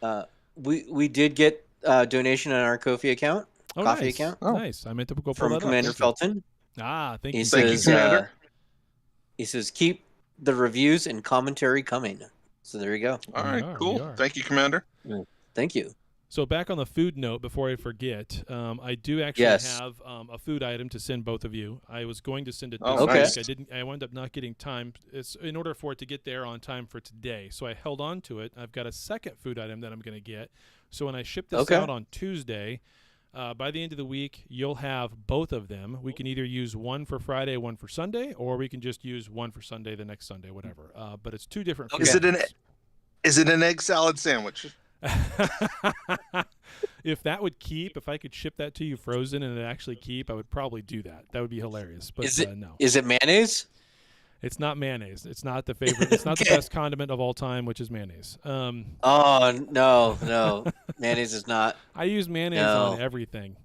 So, We did get a donation on our Ko-fi account coffee nice. account? Oh. Nice. I meant to go pull from that Commander up. Thank Felton. you. Ah, thank He you. Thank you, says, Commander. he says, keep the reviews and commentary coming. So there you go. All We right, are, we cool. are. Thank you, Commander. Thank you. So back on the food note, before I forget, I do actually Yes. have a food item to send both of you. I was going to send it this Oh, week. nice. I wound up not getting time. It's in order for it to get there on time for today. So I held on to it. I've got a second food item that I'm going to get. So when I ship this Okay. out on Tuesday, by the end of the week, you'll have both of them. We can either use one for Friday, one for Sunday, or we can just use one for Sunday the next Sunday, whatever. But it's two different. Okay. food Is it an egg salad sandwich? If that would keep, if I could ship that to you frozen and it actually keep, I would probably do that. That would be hilarious. But no, Is it mayonnaise? it's not mayonnaise. It's not the favorite. It's not the Okay. best condiment of all time, which is mayonnaise. Oh, no. Mayonnaise is not. I use mayonnaise No. on everything,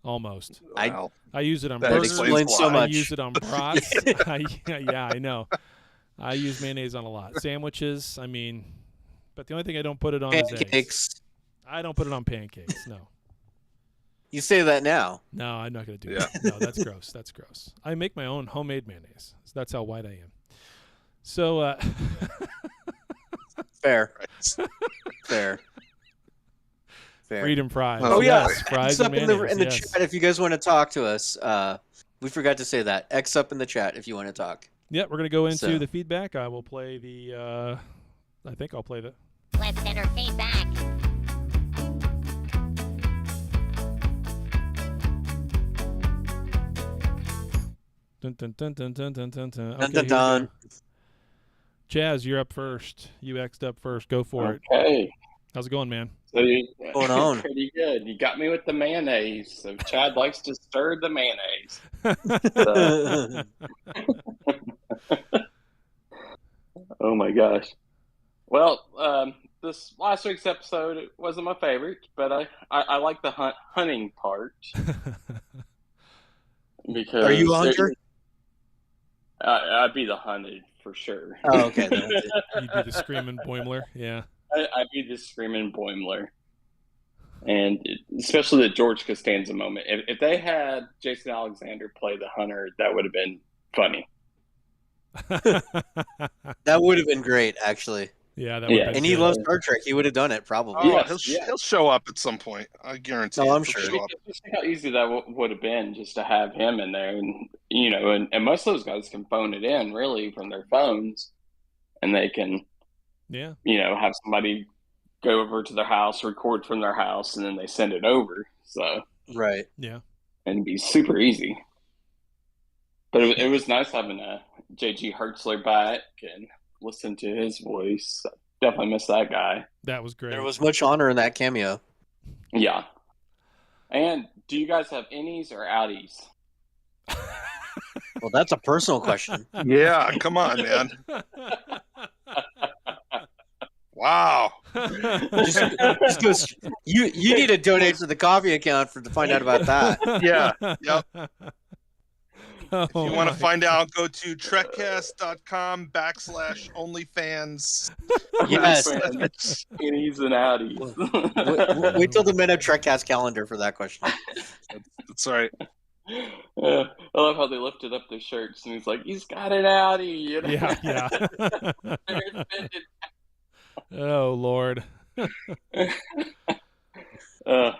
almost. Wow. I use it on That burgers. explains so why. much. I use it on brats. Yeah, I know. I use mayonnaise on a lot. Sandwiches, I mean, but the only thing I don't put it on is eggs. Pancakes. I don't put it on pancakes. No. You say that now. No, I'm not going to do Yeah. that. No, that's gross. That's gross. I make my own homemade mayonnaise. So that's how white I am. So, Fair. Fair. freedom fries. Oh, yeah. Yes, fries X and up in the mayonnaise. yes. chat if you guys want to talk to us. We forgot to say that. X up in the chat if you want to talk. Yep, we're going to go into So- the feedback. I will play I think I'll play the. Let's enter feedback. Dun, dun, dun, dun, dun, dun, dun, dun. Dun, Okay, dun, here we dun. go. Chaz, you're up first. You X'd up first. Go for it. Okay. How's it going, man? So you Going on? pretty good. You got me with the mayonnaise. So Chad likes to stir the mayonnaise. Oh my gosh. Well, this last week's episode it wasn't my favorite, but I like the hunting part because Are you a hunter? I'd be the hunted for sure. Oh, okay. Then. You'd be the screaming Boimler. Yeah. I'd be the screaming Boimler. And especially the George Costanza moment. If they had Jason Alexander play the hunter, that would have been funny. That would have been great, actually. Yeah, that would Yeah. be And he good. loves Star Trek. He would have done it, probably. Oh, Yes, he'll show up at some point. I guarantee. No, I'm He'll sure. show up. Just think how easy that would have been just to have him in there. And, and most of those guys can phone it in, really, from their phones. And they can, Yeah. have somebody go over to their house, record from their house, and then they send it over. So, Right. Yeah. and it'd be super easy. But it was nice having J.G. Hertzler back and listen to his voice. Definitely miss that guy. That was great. There was much honor in that cameo. Yeah. And do you guys have innies or outies? Well, that's a personal question. Yeah, come on, man. Wow. Just go, you need to donate to the coffee account to find out about that. Yeah. Yep. Oh, If you want to my- find out, go to trekcast.com/OnlyFans. Yes. Innies and outies. Wait till the minute Trekcast calendar for that question. That's right. I love how they lifted up their shirts and he's like, he's got an outie. You know? Yeah. Oh, Lord. And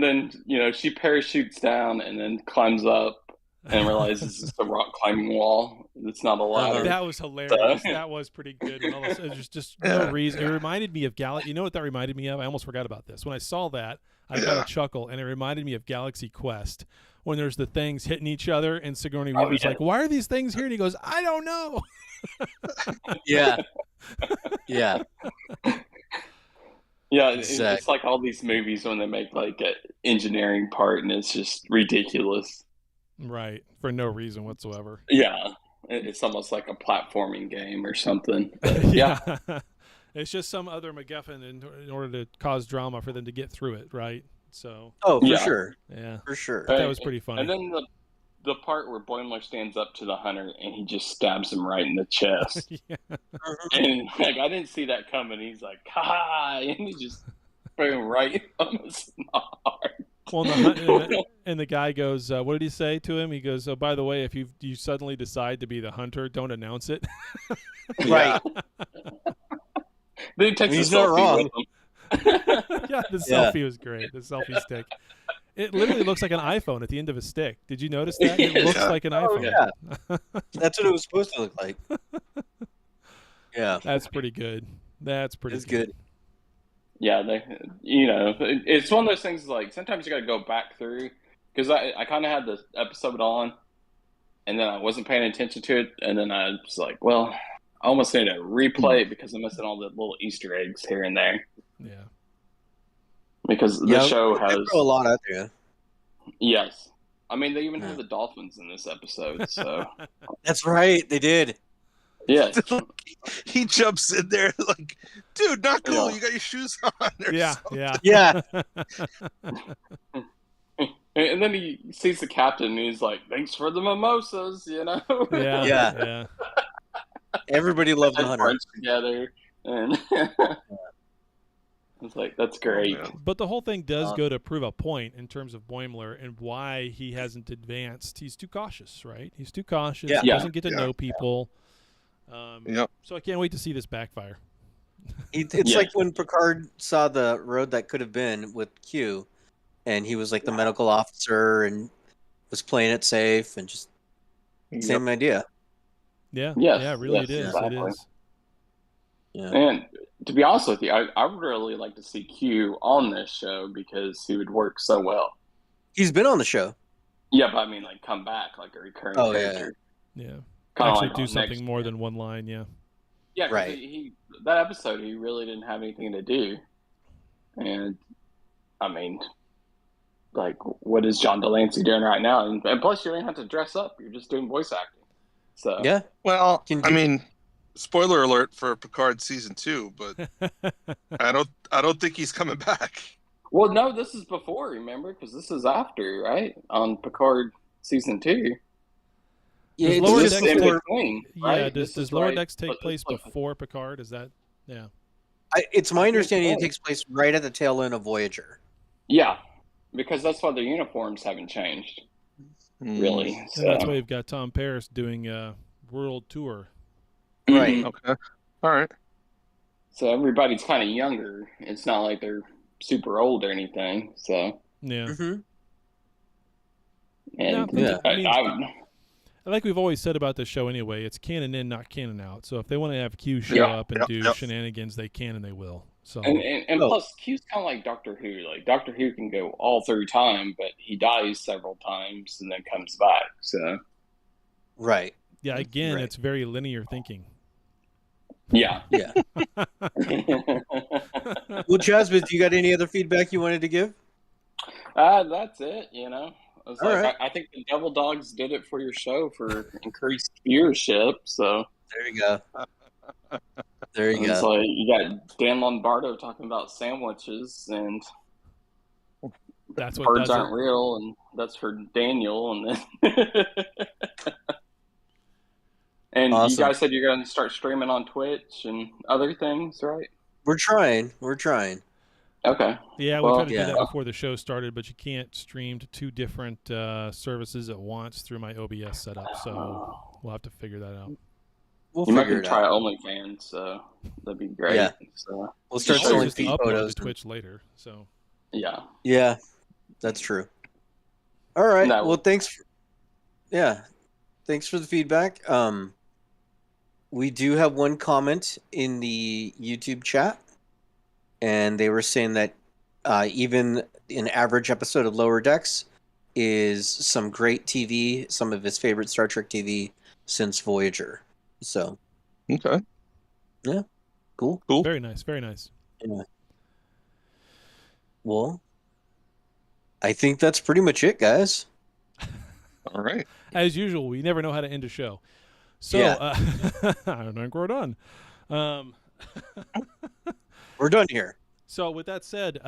then, she parachutes down and then climbs up and realizes it's a rock climbing wall. It's not a ladder. That was hilarious. That was pretty good. There's just no reason. It reminded me of Galaxy. You know what that reminded me of? I almost forgot about this. When I saw that, I got a chuckle, and it reminded me of Galaxy Quest when there's the things hitting each other, and Sigourney Weaver's like, why are these things here? And he goes, I don't know. Yeah. Yeah. Yeah, Exactly. it's like all these movies when they make like an engineering part and it's just ridiculous. Right. For no reason whatsoever. Yeah, it's almost like a platforming game or something. But, yeah. It's just some other MacGuffin in order to cause drama for them to get through it, right? So, Oh, for Yeah. sure. yeah. For sure. That was pretty funny. And then the part where Boimler stands up to the hunter and he just stabs him right in the chest. Yeah. And like I didn't see that coming. He's like, ha! And he just boom right on the snot. Well, and the guy goes, what did he say to him? He goes, oh, by the way, if you suddenly decide to be the hunter, don't announce it. Right. Then he takes He's a not selfie wrong. with him. Yeah, the Yeah. selfie was great. The selfie stick. It literally looks like an iPhone at the end of a stick. Did you notice that? It looks Yeah. like an Oh, iPhone. yeah. That's what it was supposed to look like. Yeah. That's pretty good. That's pretty It's good. Yeah, it's one of those things like sometimes you got to go back through because I kind of had the episode on and then I wasn't paying attention to it and then I was like, well, I almost need to replay it because I'm missing all the little Easter eggs here and there Yeah. because the Yeah, show they has throw a lot out there. yes. I mean, they even have the dolphins in this episode, so That's right. They did. yes. He jumps in there like, dude, not cool. Yeah. You got your shoes on. or Yeah. something. Yeah. Yeah. And then he sees the captain and he's like, thanks for the mimosas, Yeah. Yeah. Yeah. Everybody loved the And hunter. friends together, and it's like that's great. Yeah. But the whole thing does go to prove a point in terms of Boimler and why he hasn't advanced. He's too cautious, right? He's too cautious. Yeah. He Yeah. doesn't get to know people. Yep. So I can't wait to see this backfire. It's Yeah. like when Picard saw the road that could have been with Q, and he was like the medical officer and was playing it safe and just same idea. Yeah. Yes, Yeah, really yes, it is. exactly. It is. Yeah. And to be honest with you, I would really like to see Q on this show because he would work so well. He's been on the show. Yeah, but I mean, like, come back like a recurring character. Yeah. Kinda Actually like do on something next more gen. than one line, yeah. Yeah, 'cause Right. he that episode he really didn't have anything to do, and I mean, like, what is John Delancey doing right now? And plus, you don't have to dress up; you're just doing voice acting. So Yeah. Well, Can I do- mean, spoiler alert for Picard season 2, but I don't think he's coming back. well, no, this is before. Remember, because this is after, right? On Picard season 2. Yeah, Does it's Lower just Decks in before. between, Yeah, right? does Lower Decks take place before Picard? Is that It's my I think understanding it so. takes place right at the tail end of Voyager. Yeah, because that's why the uniforms haven't changed, really. and So. that's why you've got Tom Paris doing a world tour. Right. Mhm. Okay. All right. So everybody's kind of younger. It's not like they're super old or anything. So, Yeah. Mm-hmm. and Yeah. I mean, I like we've always said about this show anyway, it's canon in, not canon out. So if they want to have Q show Yeah. up and Yep, do yep. shenanigans, they can and they will. So and Oh. plus Q's kind of like Doctor Who. Like Doctor Who can go all through time, but he dies several times and then comes back. So Right. yeah, again, Right. it's very linear thinking. yeah. Yeah. Well, Jasmine, do you got any other feedback you wanted to give? That's it. I was All like, right. I think the Devil Dogs did it for your show for increased viewership. So There you go. There you it's go. like you got Dan Lombardo talking about sandwiches and That's what birds does aren't it. real, and that's for Daniel. And then and you Awesome. guys said you're going to start streaming on Twitch and other things, right? We're trying. We're trying. Okay. Yeah, we Well, tried to yeah. do that before the show started, but you can't stream to two different services at once through my OBS setup. So we'll have to figure that out. We'll You might figure could it try out. OnlyFans, so that'd be great. Yeah. So We'll start Sure. selling Just feet upload photos. to Twitch later. So yeah. Yeah, that's true. All right. No. Well, thanks. Thanks for the feedback. We do have one comment in the YouTube chat, and they were saying that even an average episode of Lower Decks is some great TV, some of his favorite Star Trek TV since Voyager. So Okay. cool. Cool. very nice, very nice. Well, I think that's pretty much it, guys. All right. As usual, we never know how to end a show. So Yeah. I don't think we're done. We're done here. So with that said,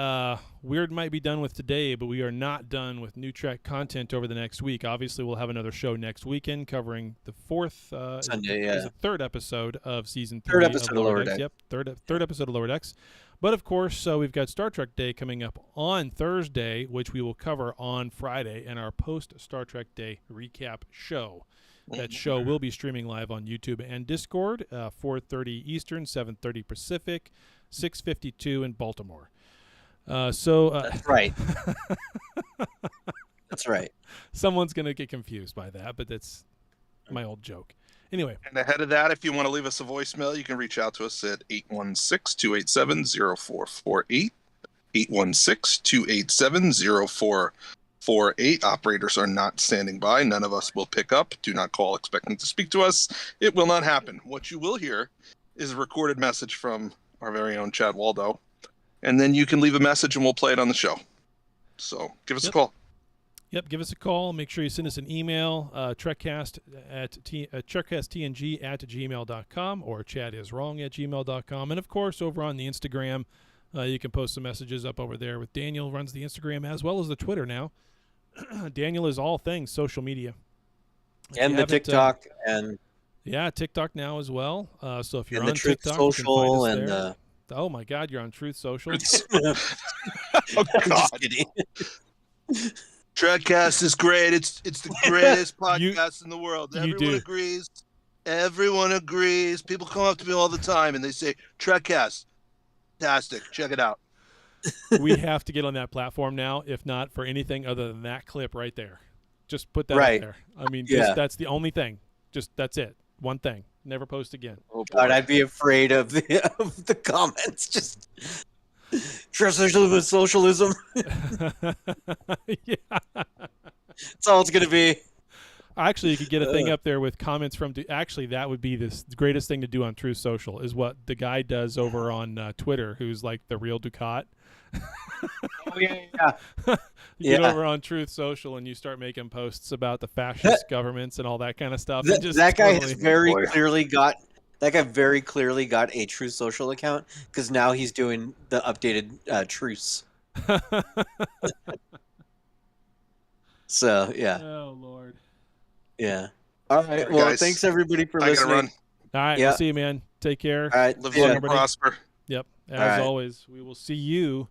Weird might be done with today, but we are not done with new Trek content over the next week. Obviously, we'll have another show next weekend covering the fourth Sunday, is yeah. the third episode of season 3 Third episode of Lower Decks. Yep, third episode of Lower Decks. But of course, we've got Star Trek Day coming up on Thursday, which we will cover on Friday in our post Star Trek Day recap show. That show will be streaming live on YouTube and Discord, 4:30 Eastern, 7:30 Pacific, 6:52 in Baltimore. That's right. That's right. Someone's going to get confused by that, but that's my old joke. Anyway, And ahead of that, if you want to leave us a voicemail, you can reach out to us at 816-287-0448. 816-287-0448. Operators are not standing by. None of us will pick up. Do not call expecting to speak to us. It will not happen. What you will hear is a recorded message from our very own Chad Waldo. And then you can leave a message and we'll play it on the show. So give us a call. Yep, give us a call. Make sure you send us an email, trekcasttng at gmail.com or chadiswrong@gmail.com. And, of course, over on the Instagram, you can post some messages up over there with Daniel, runs the Instagram as well as the Twitter now. Daniel is all things social media. If And you the haven't, TikTok and yeah, TikTok now as well. So if you're the on Truth TikTok, you can find Social us and there. Oh, my God, you're on Truth Social? Oh, I'm God. just kidding. Trekcast is great. It's the greatest You- podcast in the world. you Everyone do. agrees. Everyone agrees. People come up to me all the time and they say, Trekcast, fantastic. Check it out. We have to get on that platform now, if not for anything other than that clip right there. Just put that Right. out there. I mean, Yeah. that's the only thing. Just that's it. One thing. Never post again. Oh, God, I'd be afraid of the comments. Just trust socialism. Yeah. That's all it's gonna be. Actually, you could get a thing up there with comments from. Actually, that would be the greatest thing to do on Truth Social. Is what the guy does over on Twitter, who's like the real Ducat. Oh yeah. You get Yeah. over on Truth Social and you start making posts about the fascist governments and all that kind of stuff. and just That guy totally- has very clearly got. That guy very clearly got a Truth Social account because now he's doing the updated truce. So yeah, Oh Lord. yeah. All right. Alright, Well, guys. thanks everybody for I gotta listening. run. All right. Yeah. We'll see you, man. Take care. All right. Live see ya. long and prosper. Yep. As All right. always, we will see you